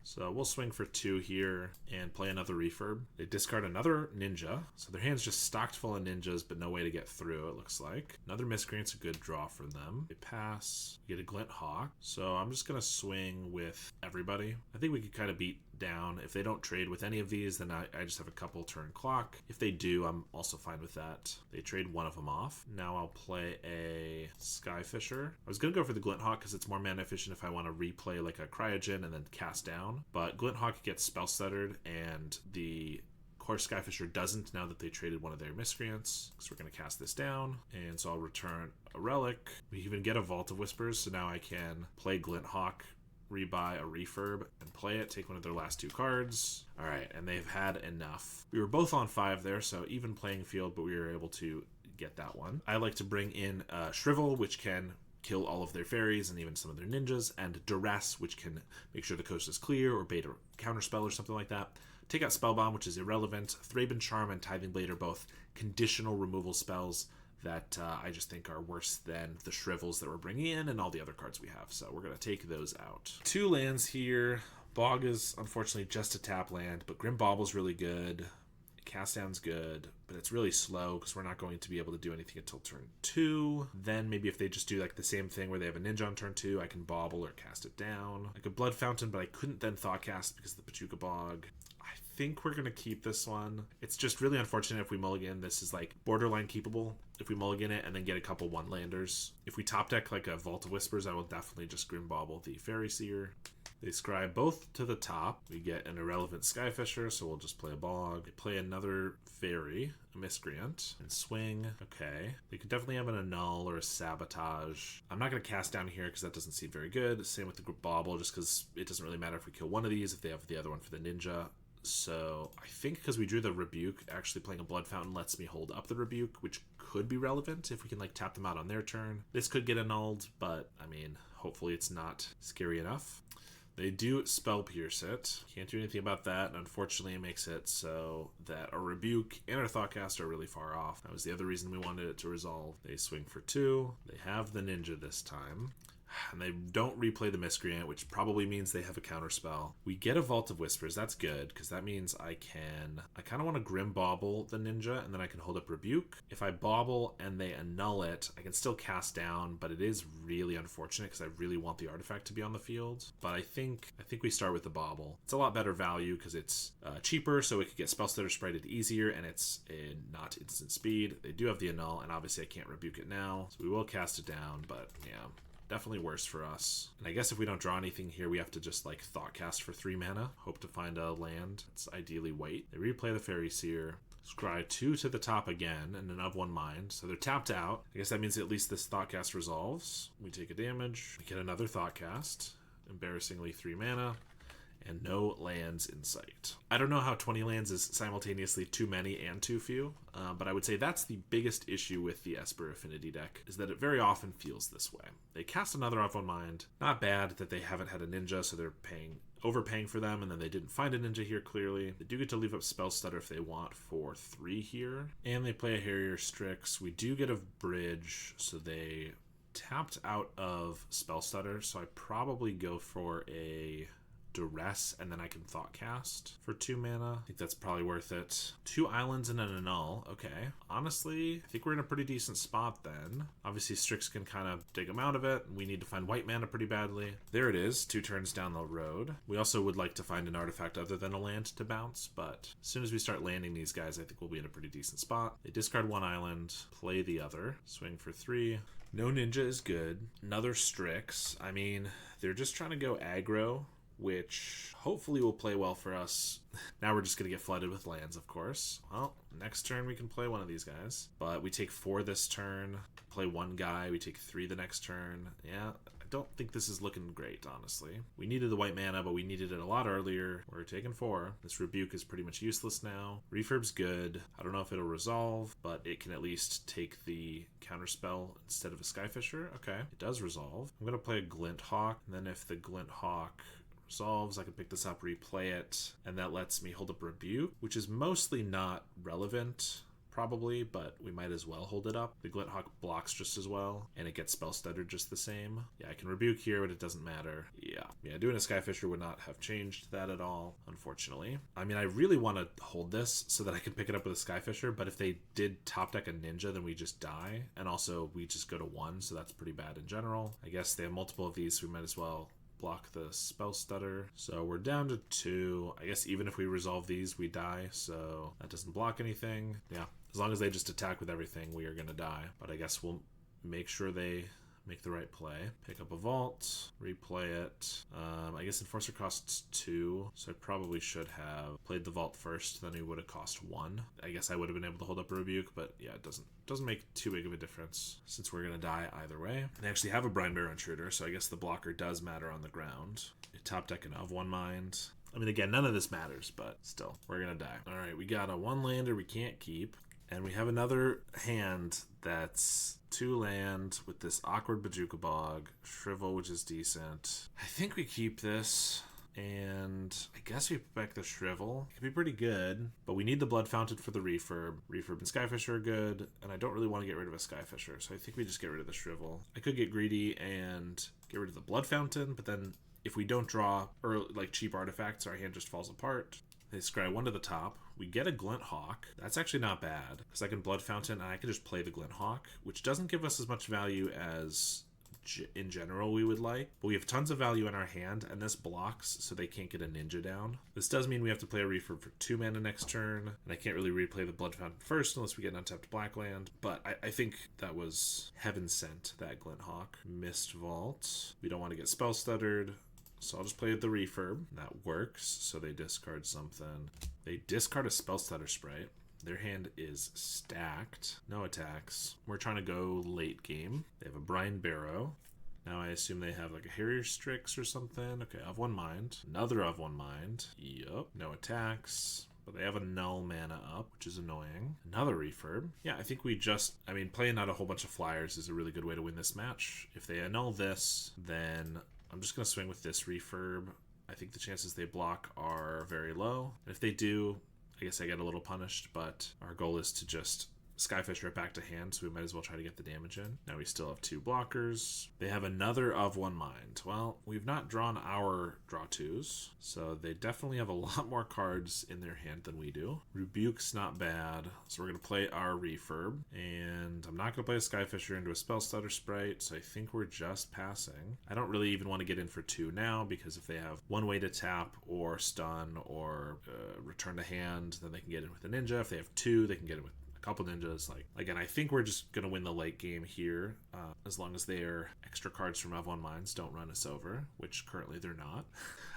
So we'll swing for 2 here and play another Refurb. They discard another Ninja. So their hand's just stocked full of ninjas, but no way to get through, it looks like. Another Miscreant's a good draw for them. They pass. Get a Glint Hawk. So I'm just going to swing with everybody. I think we could kind of beat down. If they don't trade with any of these, then I just have a couple turn clock. If they do, I'm also fine with that. They trade one of them off. Now I'll play a Skyfisher. I was going to go for the Glint Hawk because it's more mana efficient if I want to replay like a Cryogen and then cast down. But Glint Hawk gets Spell Stuttered, and the Core Skyfisher doesn't now that they traded one of their Miscreants. So we're going to cast this down, and so I'll return a Relic. We even get a Vault of Whispers, so now I can play Glint Hawk, rebuy a Refurb, and play it, take one of their last 2 cards. Alright, and they've had enough. We were both on 5 there, so even playing field, but we were able to get that one. I like to bring in Shrivel, which can kill all of their fairies and even some of their ninjas, and Duress, which can make sure the coast is clear or bait a counterspell or something like that. Take out Spellbomb, which is irrelevant. Thraben Charm and Tithing Blade are both conditional removal spells that I just think are worse than the Shrivels that we're bringing in and all the other cards we have. So we're going to take those out. 2 lands here. Bog is unfortunately just a tap land, but Grim Bobble's really good. Cast down's good, but it's really slow because we're not going to be able to do anything until turn 2. Then maybe if they just do like the same thing where they have a ninja on turn 2, I can bobble or cast it down. Like a Blood Fountain, but I couldn't then Thoughtcast because of the Pachuca Bog. I think we're going to keep this one. It's just really unfortunate if we mulligan. This is like borderline keepable if we mulligan it and then get a couple 1-landers. If we top deck like a Vault of Whispers, I will definitely just Grim Bobble the Fairy Seer. They scry both to the top. We get an irrelevant Skyfisher, so we'll just play a Bog. They play another Fairy, a Miscreant, and swing. Okay. They could definitely have an Annul or a Sabotage. I'm not going to cast down here because that doesn't seem very good. Same with the Bobble, just because it doesn't really matter if we kill one of these, if they have the other one for the Ninja. So I think because we drew the Rebuke, actually playing a Blood Fountain lets me hold up the Rebuke, which could be relevant if we can like tap them out on their turn. This could get annulled, but I mean, hopefully it's not scary enough. They do Spell Pierce it. Can't do anything about that, and unfortunately it makes it so that our Rebuke and our Thoughtcast are really far off. That was the other reason we wanted it to resolve. They swing for 2. They have the Ninja this time. And they don't replay the Miscreant, which probably means they have a counter spell. We get a Vault of Whispers. That's good, because that means I kind of want to Grim Bauble the Ninja, and then I can hold up Rebuke. If I Bauble and they annul it, I can still cast down, but it is really unfortunate because I really want the artifact to be on the field. But I think we start with the Bauble. It's a lot better value because it's cheaper, so it could get Spellstutter sprited easier, and it's not instant speed. They do have the annul, and obviously I can't Rebuke it now, so we will cast it down, but yeah. Definitely worse for us. And I guess if we don't draw anything here, we have to just like Thoughtcast for 3 mana. Hope to find a land. It's ideally white. They replay the Fairy Seer. Scry 2 to the top again, and an of 1 mind. So they're tapped out. I guess that means at least this Thoughtcast resolves. We take a damage. We get another Thoughtcast. Embarrassingly 3 mana. And no lands in sight. I don't know how 20 lands is simultaneously too many and too few, but I would say that's the biggest issue with the Esper Affinity deck, is that it very often feels this way. They cast another of one mind. Not bad that they haven't had a ninja, so they're overpaying for them, and then they didn't find a ninja here clearly. They do get to leave up Spellstutter if they want for 3 here. And they play a Harrier Strix. We do get a bridge, so they tapped out of Spellstutter, so I probably go for a Duress, and then I can Thoughtcast for 2 mana. I think that's probably worth it. 2 islands and an annul. Okay. Honestly, I think we're in a pretty decent spot then. Obviously, Strix can kind of dig them out of it. We need to find white mana pretty badly. There it is, 2 turns down the road. We also would like to find an artifact other than a land to bounce, but as soon as we start landing these guys, I think we'll be in a pretty decent spot. They discard 1 island, play the other, swing for 3. No ninja is good. Another Strix. I mean, they're just trying to go aggro, which hopefully will play well for us. Now we're just going to get flooded with lands, of course. Well, next turn we can play one of these guys. But we take 4 this turn, play 1 guy, we take 3 the next turn. Yeah, I don't think this is looking great, honestly. We needed the white mana, but we needed it a lot earlier. We're taking 4. This Rebuke is pretty much useless now. Refurb's good. I don't know if it'll resolve, but it can at least take the counterspell instead of a Skyfisher. Okay, it does resolve. I'm going to play a Glint Hawk, and then if the Glint Hawk resolves, I can pick this up, replay it, and that lets me hold up Rebuke, which is mostly not relevant, probably, but we might as well hold it up. The Glint Hawk blocks just as well, and it gets Spellstuttered just the same. Yeah, I can Rebuke here, but it doesn't matter. Yeah, doing a Skyfisher would not have changed that at all, unfortunately. I mean, I really want to hold this so that I can pick it up with a Skyfisher, but if they did top deck a ninja, then we just die, and also we just go to 1, so that's pretty bad in general. I guess they have multiple of these, so we might as well block the Spellstutter. So we're down to 2. I guess even if we resolve these, we die, so that doesn't block anything. Yeah, as long as they just attack with everything, we are going to die. But I guess we'll make sure they make the right play. Pick up a Vault, replay it. I guess Enforcer costs 2, so I probably should have played the Vault first, then it would have cost 1. I guess I would have been able to hold up a Rebuke, but yeah, it doesn't make too big of a difference since we're going to die either way. They actually have a Brine Barrow Intruder, so I guess the blocker does matter on the ground. Top deck an of 1 mind. I mean, again, none of this matters, but still, we're going to die. All right, we got a 1-lander we can't keep. And we have another hand that's 2 land with this awkward Bojuka Bog, Shrivel, which is decent. I think we keep this, and I guess we put back the Shrivel. It could be pretty good, but we need the Blood Fountain for the Refurb. Refurb and Skyfisher are good, and I don't really want to get rid of a Skyfisher, so I think we just get rid of the Shrivel. I could get greedy and get rid of the Blood Fountain, but then if we don't draw cheap artifacts, our hand just falls apart. They scry 1 to the top. We get a Glint Hawk. That's actually not bad, because I can Blood Fountain, and I can just play the Glint Hawk, which doesn't give us as much value as in general we would like. But we have tons of value in our hand, and this blocks, so they can't get a ninja down. This does mean we have to play a Refurb for 2 mana next turn, and I can't really replay the Blood Fountain first unless we get an untapped black land. But I think that was heaven sent, that Glint Hawk. Mist Vault. We don't want to get Spellstuttered, so I'll just play the Refurb. That works, so they discard something. They discard a Spellstutter Sprite. Their hand is stacked. No attacks. We're trying to go late game. They have a Brine Barrow. Now I assume they have like a Harrier Strix or something. Okay, of 1 mind. Another of 1 mind. Yup. No attacks. But they have a null mana up, which is annoying. Another Refurb. Yeah, I think playing out a whole bunch of flyers is a really good way to win this match. If they annul this, then I'm just going to swing with this Refurb. I think the chances they block are very low. And if they do, I guess I get a little punished, but our goal is to just Skyfisher it back to hand, so we might as well try to get the damage in. Now we still have 2 blockers. They have another of one mind. Well, we've not drawn our draw 2s, so they definitely have a lot more cards in their hand than we do. Rebuke's not bad, so we're going to play our Refurb, and I'm not going to play a Skyfisher into a Spell Stutter Sprite, so I think we're just passing. I don't really even want to get in for 2 now, because if they have one way to tap or stun or return to hand, then they can get in with a ninja. If they have 2, they can get in with a couple ninjas. Like, again, I think we're just going to win the late game here, as long as their extra cards from Of One Minds don't run us over, which currently they're not.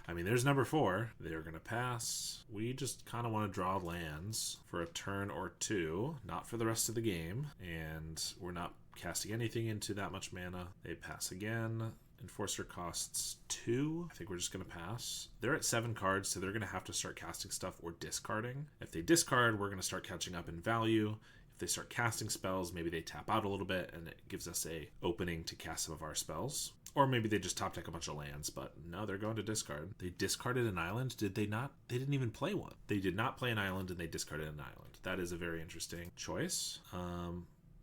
I mean, there's number 4. They're going to pass. We just kind of want to draw lands for a turn or 2, not for the rest of the game, and we're not casting anything into that much mana. They pass again. Enforcer costs 2. I think we're just going to pass. They're at 7 cards, so they're going to have to start casting stuff or discarding. If they discard, we're going to start catching up in value. If they start casting spells, maybe they tap out a little bit, and it gives us a opening to cast some of our spells. Or maybe they just top deck a bunch of lands, but no, they're going to discard. They discarded an island? Did they not? They didn't even play one. They did not play an island, and they discarded an island. That is a very interesting choice.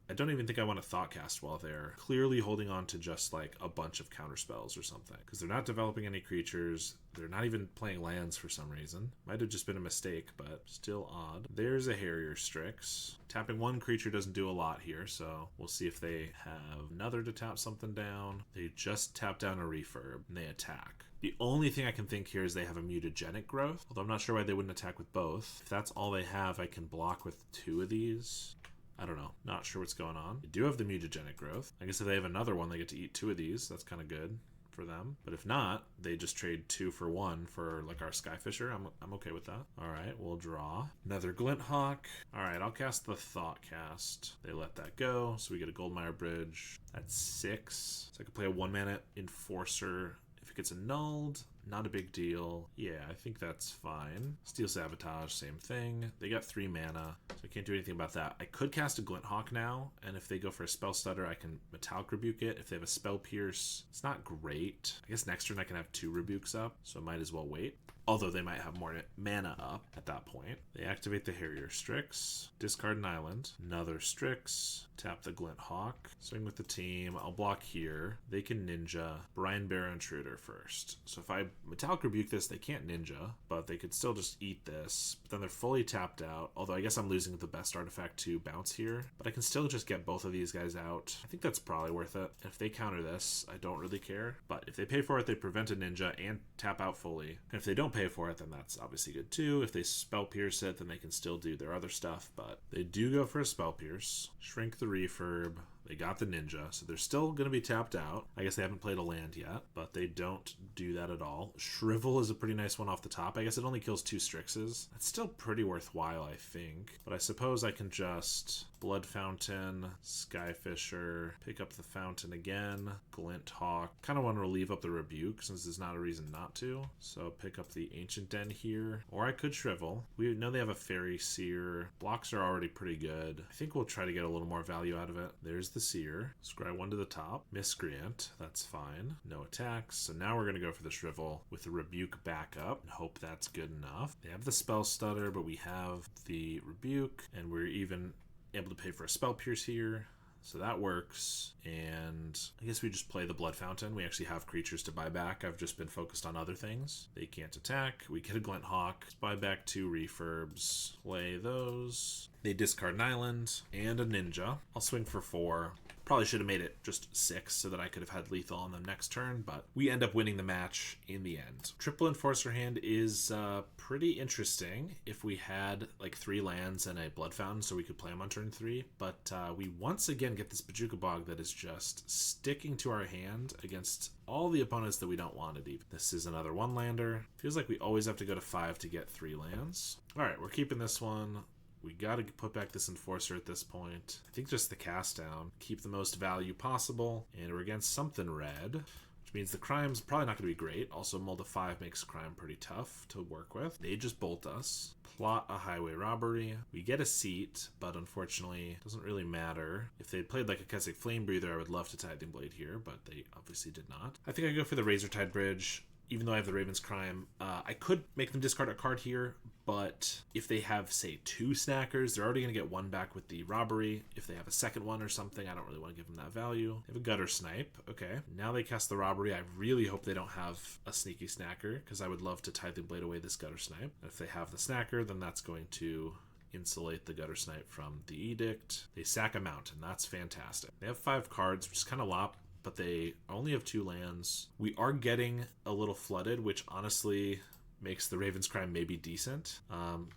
I don't even think I want to Thoughtcast while they're clearly holding on to just like a bunch of counter spells or something, because they're not developing any creatures. They're not even playing lands for some reason. Might have just been a mistake, but still odd. There's a Harrier Strix. Tapping one creature doesn't do a lot here, so we'll see if they have another to tap something down. They just tap down a Refurb and they attack. The only thing I can think here is they have a Mutagenic Growth, although I'm not sure why they wouldn't attack with both. If that's all they have, I can block with 2 of these. I don't know. Not sure what's going on. They do have the Mutagenic Growth. I guess if they have another one, they get to eat 2 of these. That's kind of good for them. But if not, they just trade 2 for 1 for like our Skyfisher. I'm okay with that. All right, we'll draw. Another Glinthawk. All right, I'll cast the Thoughtcast. They let that go, so we get a Goldmire Bridge. That's 6. So I can play a 1-mana Enforcer. If it gets annulled, not a big deal. Yeah, I think that's fine. Steel Sabotage, same thing. They got 3 mana, so I can't do anything about that. I could cast a Glinthawk now, and if they go for a Spell Stutter, I can Metallic Rebuke it. If they have a Spell Pierce, it's not great. I guess next turn I can have 2 Rebukes up, so I might as well wait. Although they might have more mana up at that point. They activate the Harrier Strix, discard an island, another Strix, tap the Glinthawk, swing with the team. I'll block here. They can ninja Brian Bear Intruder first. So if I Metallic Rebuke this, they can't ninja, but they could still just eat this. But then they're fully tapped out, although I guess I'm losing the best artifact to bounce here. But I can still just get both of these guys out. I think that's probably worth it. If they counter this, I don't really care. But if they pay for it, they prevent a ninja and tap out fully. And if they don't pay for it, then that's obviously good too. If they Spell Pierce it, then they can still do their other stuff. But they do go for a Spell Pierce. Shrink the Refurb. They got the ninja, so they're still going to be tapped out. I guess they haven't played a land yet, but they don't do that at all. Shrivel is a pretty nice one off the top. I guess it only kills 2 Strixes. That's still pretty worthwhile, I think. But I suppose I can just Blood Fountain, Skyfisher, pick up the Fountain again, Glinthawk. Kind of want to relieve up the Rebuke since there's not a reason not to. So pick up the Ancient Den here. Or I could Shrivel. We know they have a Fairy Seer. Blocks are already pretty good. I think we'll try to get a little more value out of it. There's the Seer. Scry 1 to the top. Miscreant. That's fine. No attacks. So now we're going to go for the Shrivel with the Rebuke back up and hope that's good enough. They have the Spell Stutter, but we have the Rebuke, and we're even able to pay for a Spell Pierce here. So that works, and I guess we just play the Blood Fountain. We actually have creatures to buy back. I've just been focused on other things. They can't attack. We get a Glinthawk. Buy back 2 Refurbs. Play those. They discard an island and a ninja. I'll swing for 4. Probably should have made it just 6 so that I could have had lethal on them next turn, but we end up winning the match in the end. Triple Enforcer hand is pretty interesting if we had like 3 lands and a Blood Fountain so we could play them on turn 3, but we once again get this Bojuka Bog that is just sticking to our hand against all the opponents that we don't want it even. This is another 1-lander. Feels like we always have to go to 5 to get 3 lands. Alright, we're keeping this one. We gotta put back this Enforcer at this point. I think just the cast down. Keep the most value possible. And we're against something red, which means the Crime's probably not gonna be great. Also, Mold of 5 makes Crime pretty tough to work with. They just bolt us. Plot a Highway Robbery. We get a seat, but unfortunately, it doesn't really matter. If they had played like a Keswick Flame Breather, I would love to Tithing Blade here, but they obviously did not. I think I go for the Razortide Bridge. even though I have the Raven's Crime, I could make them discard a card here, but if they have, say, 2 snackers, they're already going to get 1 back with the robbery. If they have a second one or something, I don't really want to give them that value. They have a gutter snipe. Okay, now they cast the robbery. I really hope they don't have a sneaky snacker, because I would love to Tithing Blade away this gutter snipe. And if they have the snacker, then that's going to insulate the gutter snipe from the edict. They sack a mountain. That's fantastic. They have 5 cards, which is kind of lop, but they only have 2 lands. We are getting a little flooded, which honestly makes the Raven's Crime maybe decent.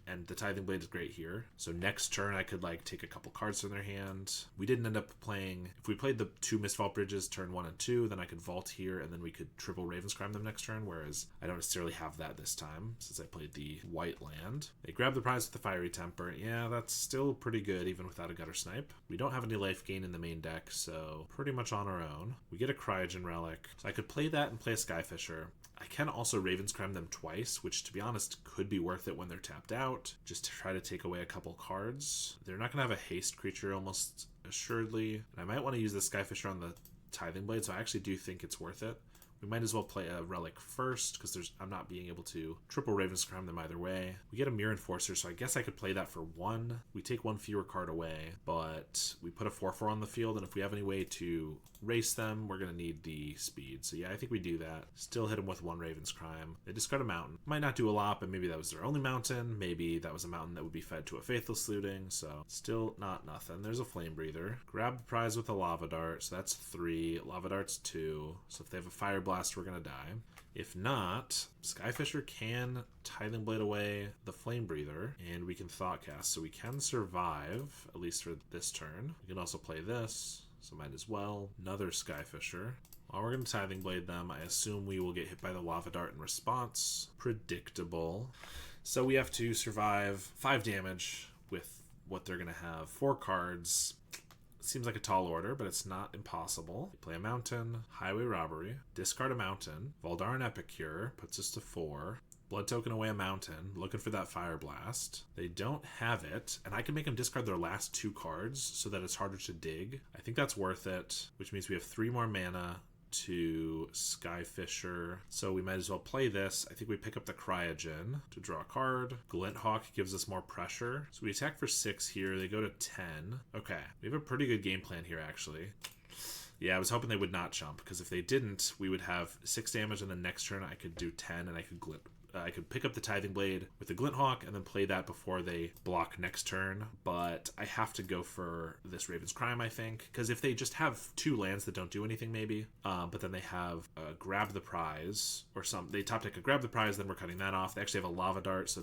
And the Tithing Blade is great here. So next turn I could like take a couple cards from their hand. We didn't end up playing, if we played the 2 Mistvault Bridges turn 1 and 2, then I could vault here and then we could triple Raven's Crime them next turn, whereas I don't necessarily have that this time since I played the white land. They grab the prize with the Fiery Temper. Yeah, that's still pretty good even without a gutter snipe. We don't have any life gain in the main deck, so pretty much on our own. We get a Cryogen Relic. So I could play that and play a Skyfisher. I can also Raven's Crime them twice, which to be honest could be worth it when they're tapped out, just to try to take away a couple cards. They're not going to have a haste creature almost assuredly, and I might want to use the Skyfisher on the Tithing Blade, so I actually do think it's worth it. We might as well play a Relic first, because I'm not being able to triple Raven's Crime them either way. We get a Mirror Enforcer, so I guess I could play that for 1. We take 1 fewer card away, but we put a 4/4 on the field, and if we have any way to race them, we're going to need the speed. So yeah, I think we do that. Still hit them with 1 Raven's Crime. They discard a mountain. Might not do a lot, but maybe that was their only mountain. Maybe that was a mountain that would be fed to a Faithless Looting, so still not nothing. There's a Flame Breather. Grab the prize with a Lava Dart, so that's 3. Lava Dart's 2. So if they have a Fire Blast, we're going to die. If not, Skyfisher can Tithing Blade away the Flame Breather, and we can Thoughtcast, so we can survive, at least for this turn. We can also play this, so might as well. Another Skyfisher. Well, we're going to Tithing Blade them. I assume we will get hit by the Lava Dart in response. Predictable. So we have to survive 5 damage with what they're going to have. 4 cards. Seems like a tall order, but it's not impossible. You play a mountain, Highway Robbery, discard a mountain, Voldaren Epicure, puts us to 4. Blood Token away a mountain, looking for that Fire Blast. They don't have it, and I can make them discard their last 2 cards so that it's harder to dig. I think that's worth it, which means we have 3 more mana to Skyfisher, so we might as well play this. I think we pick up the Cryogen to draw a card. Glinthawk gives us more pressure, so we attack for 6 here. They go to 10. Okay, we have a pretty good game plan here, actually. Yeah, I was hoping they would not jump, because if they didn't, we would have 6 damage, and the next turn I could do 10, and I could pick up the Tithing Blade with the Glinthawk and then play that before they block next turn. But I have to go for this Raven's Crime, I think, because if they just have 2 lands that don't do anything, maybe, but then they have Grab the Prize or they top deck a Grab the Prize, then we're cutting that off. They actually have a Lava Dart, so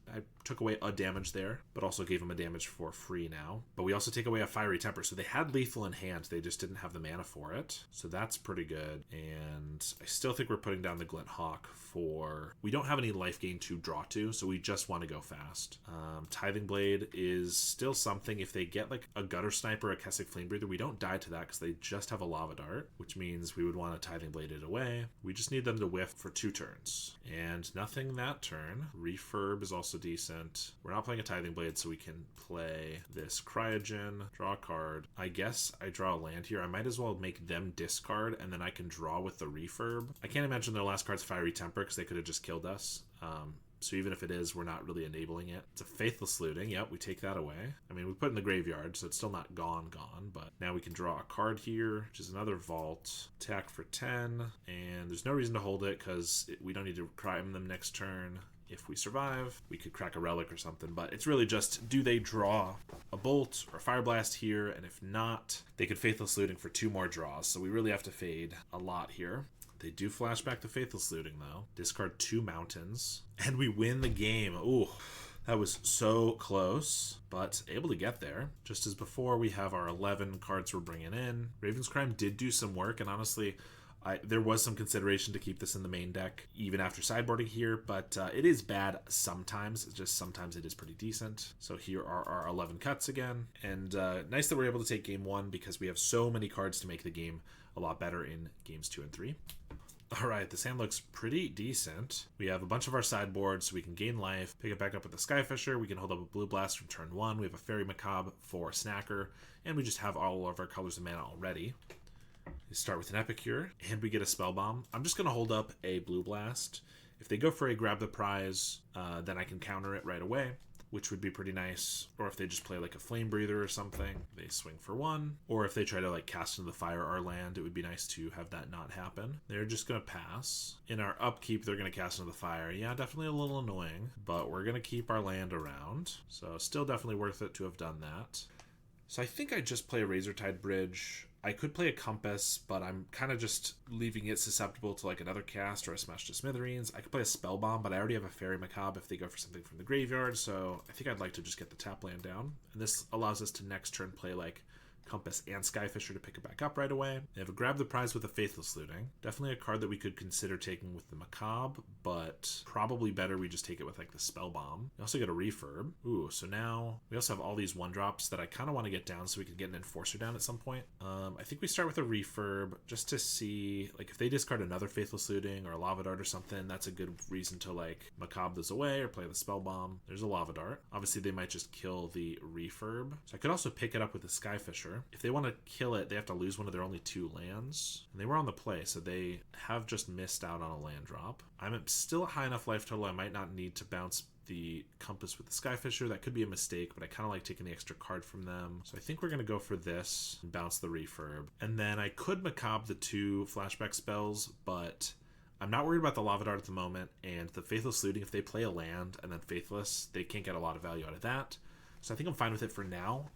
I took away a damage there, but also gave them a damage for free now. But we also take away a Fiery Temper, so they had lethal in hand. They just didn't have the mana for it. So that's pretty good. And I still think we're putting down the Glinthawk for... We don't have any life gain to draw to, so we just want to go fast. Tithing Blade is still something. If they get like a Gutter Sniper, a Kessig Flame Breather, we don't die to that because they just have a Lava Dart, which means we would want to Tithing Blade it away. We just need them to whiff for 2 turns. And nothing that turn. Refurb is also decent. We're not playing a Tithing Blade, so we can play this Cryogen, draw a card. I guess I draw a land here. I might as well make them discard, and then I can draw with the Refurb. I can't imagine their last card's Fiery Temper, because they could have just killed us. So even if it is, we're not really enabling it. It's a Faithless Looting. Yep, we take that away. I mean, we put it in the graveyard, so it's still not gone, but now we can draw a card here, which is another Vault. Attack for 10, and there's no reason to hold it, because we don't need to crime them next turn. If we survive, we could crack a Relic or something, but it's really just, do they draw a Bolt or a Fire Blast here? And if not, they could Faithless Looting for 2 more draws, so we really have to fade a lot here. They do flashback the Faithless Looting, though. Discard 2 mountains, and we win the game. Ooh, that was so close, but able to get there. Just as before, we have our 11 cards we're bringing in. Raven's Crime did do some work, and honestly, there was some consideration to keep this in the main deck, even after sideboarding here, but it is bad sometimes. It's just sometimes it is pretty decent. So here are our 11 cuts again, and nice that we're able to take game 1, because we have so many cards to make the game a lot better in games 2 and 3. All right, this hand looks pretty decent. We have a bunch of our sideboards, so we can gain life, pick it back up with the Skyfisher. We can hold up a Blue Blast from turn 1. We have a Fairy Macabre for Snacker, and we just have all of our colors of mana already. We start with an Epicure, and we get a Spell Bomb. I'm just going to hold up a Blue Blast. If they go for a grab the prize, then I can counter it right away, which would be pretty nice. Or if they just play like a Flame Breather or something, they swing for 1. Or if they try to like cast into the fire our land, it would be nice to have that not happen. They're just going to pass. In our upkeep, they're going to cast into the fire. Yeah, definitely a little annoying, but we're going to keep our land around. So still definitely worth it to have done that. So I think I just play a Razortide Bridge. I could play a Compass, but I'm kind of just leaving it susceptible to like another cast or a Smash to Smithereens. I could play a Spell Bomb, but I already have a Fairy Macabre if they go for something from the graveyard, so I think I'd like to just get the tap land down. And this allows us to next turn play like Compass and Skyfisher to pick it back up right away. They have a Grab the Prize with a Faithless Looting. Definitely a card that we could consider taking with the Macabre, but probably better we just take it with like the Spell Bomb. We also get a Refurb. Ooh, so now we also have all these 1-drops that I kind of want to get down so we can get an Enforcer down at some point. I think we start with a Refurb just to see, like if they discard another Faithless Looting or a Lava Dart or something, that's a good reason to like Macabre this away or play the Spell Bomb. There's a Lava Dart. Obviously they might just kill the Refurb. So I could also pick it up with the Skyfisher. If they want to kill it, they have to lose one of their only 2 lands. And they were on the play, so they have just missed out on a land drop. I'm still at high enough life total, I might not need to bounce the Compass with the Skyfisher. That could be a mistake, but I kind of like taking the extra card from them. So I think we're going to go for this and bounce the Refurb. And then I could Macabre the 2 flashback spells, but I'm not worried about the Lava Dart at the moment. And the Faithless Looting, if they play a land and then Faithless, they can't get a lot of value out of that. So I think I'm fine with it for now,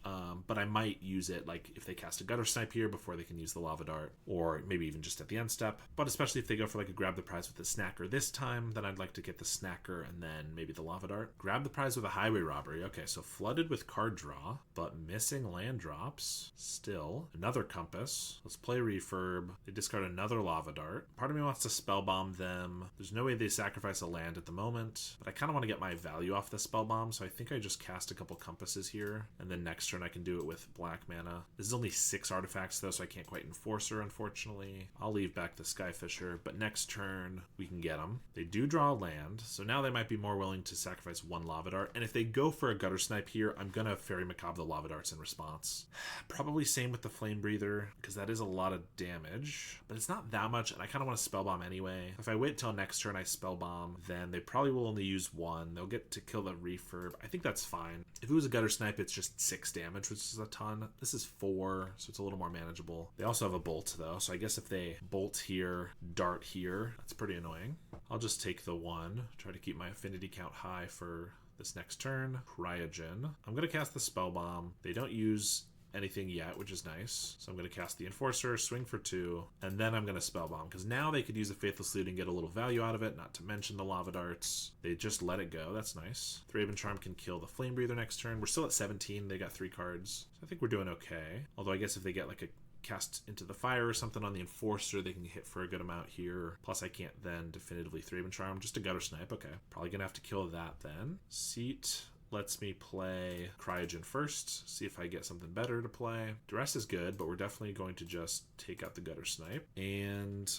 but I might use it like if they cast a Gutter Snipe here before they can use the Lava Dart, or maybe even just at the end step. But especially if they go for like a Grab the Prize with the Snacker this time, then I'd like to get the Snacker and then maybe the Lava Dart. Grab the Prize with a Highway Robbery. Okay, so flooded with card draw, but missing land drops. Still, another Compass. Let's play Refurb. They discard another Lava Dart. Part of me wants to Spell Bomb them. There's no way they sacrifice a land at the moment, but I kind of want to get my value off the Spell Bomb, so I think I just cast a couple Compasses here, and then next turn I can do it with black mana. This is only 6 artifacts though, so I can't quite Enforcer, unfortunately. I'll leave back the Skyfisher, but next turn we can get them. They do draw a land, so now they might be more willing to sacrifice 1 Lava Dart, and if they go for a Gutter Snipe here, I'm gonna Fairy Macabre the Lava Darts in response. Probably same with the Flame Breather, because that is a lot of damage, but it's not that much, and I kind of want to Spell Bomb anyway. If I wait till next turn I Spell Bomb, then they probably will only use 1. They'll get to kill the Refurb. I think that's fine. If it was a Gutter Snipe, it's just 6 damage, which is a ton. This is 4, so it's a little more manageable. They also have a Bolt though, so I guess if they Bolt here, Dart here, that's pretty annoying. I'll just take the 1, try to keep my affinity count high for this next turn. Cryogen. I'm going to cast the Spell Bomb. They don't use anything yet, which is nice. So I'm going to cast the Enforcer, swing for 2, and then I'm going to Spell Bomb, because now they could use a Faithless Looting and get a little value out of it, not to mention the Lava Darts. They just let it go. That's nice. Thraben Charm can kill the Flame Breather next turn. We're still at 17. They got 3 cards. So I think we're doing okay. Although I guess if they get like a cast into the fire or something on the Enforcer, they can hit for a good amount here. Plus I can't then definitively Thraben Charm. Just a Gutter Snipe. Okay. Probably going to have to kill that then. Seat lets me play Cryogen first, see if I get something better to play. Duress is good, but we're definitely going to just take out the Gutter Snipe. And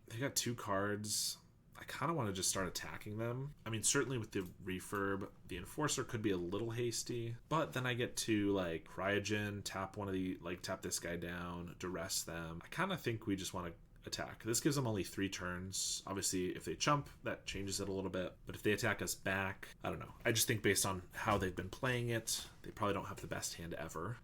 they got 2 cards. I kind of want to just start attacking them. I mean, certainly with the Refurb, the Enforcer could be a little hasty, but then I get to like Cryogen, tap one of the, like tap this guy down, Duress them. I kind of think we just want to attack. This gives them only 3 turns. Obviously, if they chump, that changes it a little bit. But if they attack us back, I don't know. I just think based on how they've been playing it, they probably don't have the best hand ever.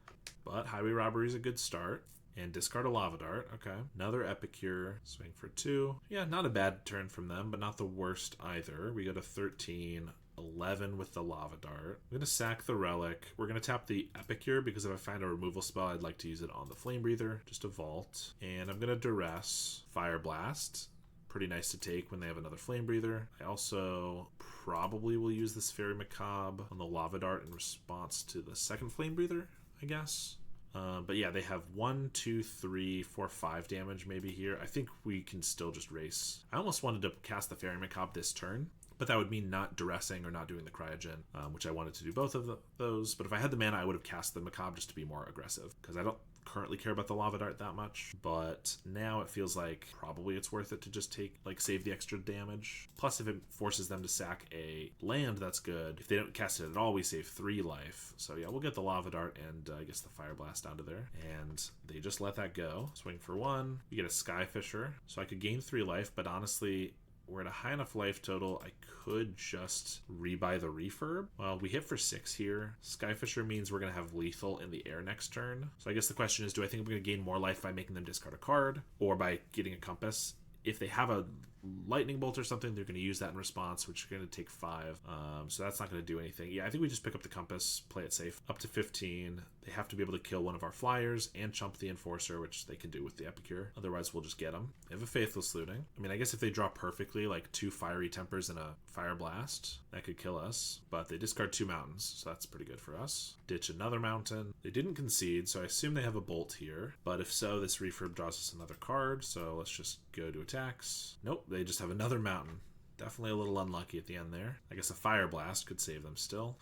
But Highway Robbery is a good start. And discard a Lava Dart. Okay. Another Epicure. Swing for 2. Yeah, not a bad turn from them, but not the worst either. We go to 13. 11 with the Lava Dart. I'm going to sack the Relic. We're going to tap the Epicure because if I find a removal spell, I'd like to use it on the Flame Breather. Just a Vault. And I'm going to Duress. Fire Blast. Pretty nice to take when they have another Flame Breather. I also probably will use this Fairy Macabre on the Lava Dart in response to the second Flame Breather, I guess. But yeah, they have 1, 2, 3, 4, 5 damage maybe here. I think we can still just race. I almost wanted to cast the Fairy Macabre this turn, but that would mean not duressing or not doing the cryogen, which I wanted to do both of those. But if I had the mana, I would have cast the Macabre just to be more aggressive, because I don't currently care about the Lava Dart that much, but now it feels like probably it's worth it to just save the extra damage. Plus, if it forces them to sack a land, that's good. If they don't cast it at all, we save 3 life. So yeah, we'll get the Lava Dart and I guess the Fire Blast onto there, and they just let that go. Swing for 1. We get a Sky Fisher, so I could gain 3 life, but honestly, we're at a high enough life total, I could just rebuy the refurb. Well, we hit for 6 here. Skyfisher means we're going to have lethal in the air next turn. So I guess the question is, do I think I'm going to gain more life by making them discard a card or by getting a compass? If they have a lightning bolt or something, they're going to use that in response, which is going to take 5. So that's not going to do anything. Yeah, I think we just pick up the compass, play it safe. Up to 15. They have to be able to kill one of our flyers and chump the enforcer, which they can do with the Epicure. Otherwise, we'll just get them. They have a Faithless Looting. I mean, I guess if they draw perfectly, like 2 Fiery Tempers and a Fire Blast, that could kill us. But they discard 2 mountains, so that's pretty good for us. Ditch another mountain. They didn't concede, so I assume they have a bolt here. But if so, this refurb draws us another card, so let's just go to attacks. Nope, they just have another mountain. Definitely a little unlucky at the end there. I guess a Fire Blast could save them still.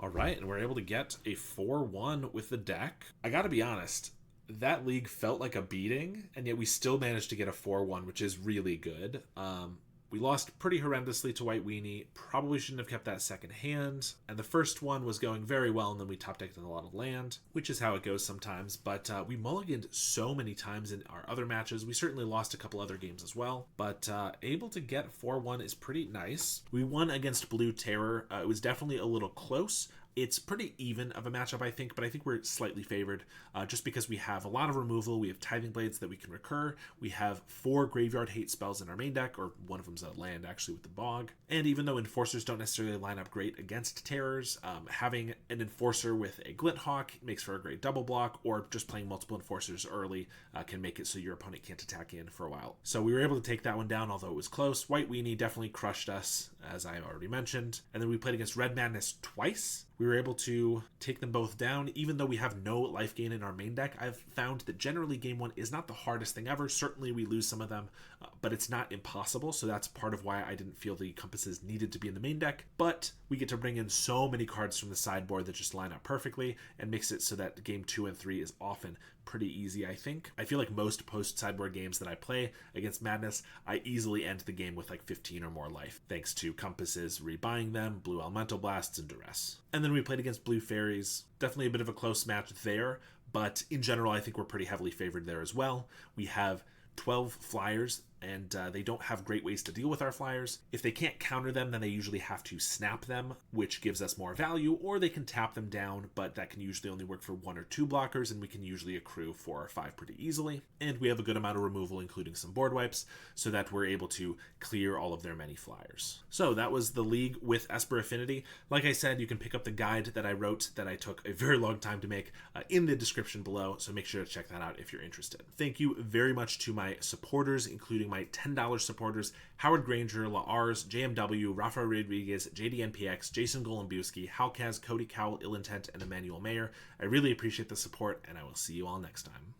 All right, and we're able to get a 4-1 with the deck. I gotta be honest, that league felt like a beating, and yet we still managed to get a 4-1, which is really good. We lost pretty horrendously to White Weenie. Probably shouldn't have kept that second hand. And the first one was going very well, and then we top decked in a lot of land, which is how it goes sometimes. But we mulliganed so many times in our other matches. We certainly lost a couple other games as well. But able to get 4-1 is pretty nice. We won against Blue Terror. It was definitely a little close. It's pretty even of a matchup, I think, but I think we're slightly favored just because we have a lot of removal. We have Tithing Blades that we can recur. We have 4 Graveyard Hate spells in our main deck, or one of them's a land, actually, with the Bog. And even though Enforcers don't necessarily line up great against Terrors, having an Enforcer with a Glint Hawk makes for a great double block, or just playing multiple Enforcers early can make it so your opponent can't attack in for a while. So we were able to take that one down, although it was close. White Weenie definitely crushed us, as I already mentioned. And then we played against Red Madness twice. We were able to take them both down, even though we have no life gain in our main deck. I've found that generally game 1 is not the hardest thing ever. Certainly we lose some of them, but it's not impossible. So that's part of why I didn't feel the compasses needed to be in the main deck. But we get to bring in so many cards from the sideboard that just line up perfectly and makes it so that game 2 and 3 is often pretty easy, I think. I feel like most post-sideboard games that I play against Madness, I easily end the game with like 15 or more life, thanks to compasses, rebuying them, blue elemental blasts, and duress. And then we played against blue fairies. Definitely a bit of a close match there, but in general, I think we're pretty heavily favored there as well. We have 12 flyers, and they don't have great ways to deal with our flyers. If they can't counter them, then they usually have to snap them, which gives us more value, or they can tap them down, but that can usually only work for 1 or 2 blockers, and we can usually accrue 4 or 5 pretty easily. And we have a good amount of removal, including some board wipes, so that we're able to clear all of their many flyers. So that was the league with Esper Affinity. Like I said, you can pick up the guide that I wrote that I took a very long time to make in the description below, so make sure to check that out if you're interested. Thank you very much to my supporters, including my $10 supporters: Howard Granger, Lars, JMW, Rafa Rodriguez, JDNPX, Jason Golombiewski, Halkaz, Cody Cowell, Ill Intent, and Emmanuel Mayer. I really appreciate the support, and I will see you all next time.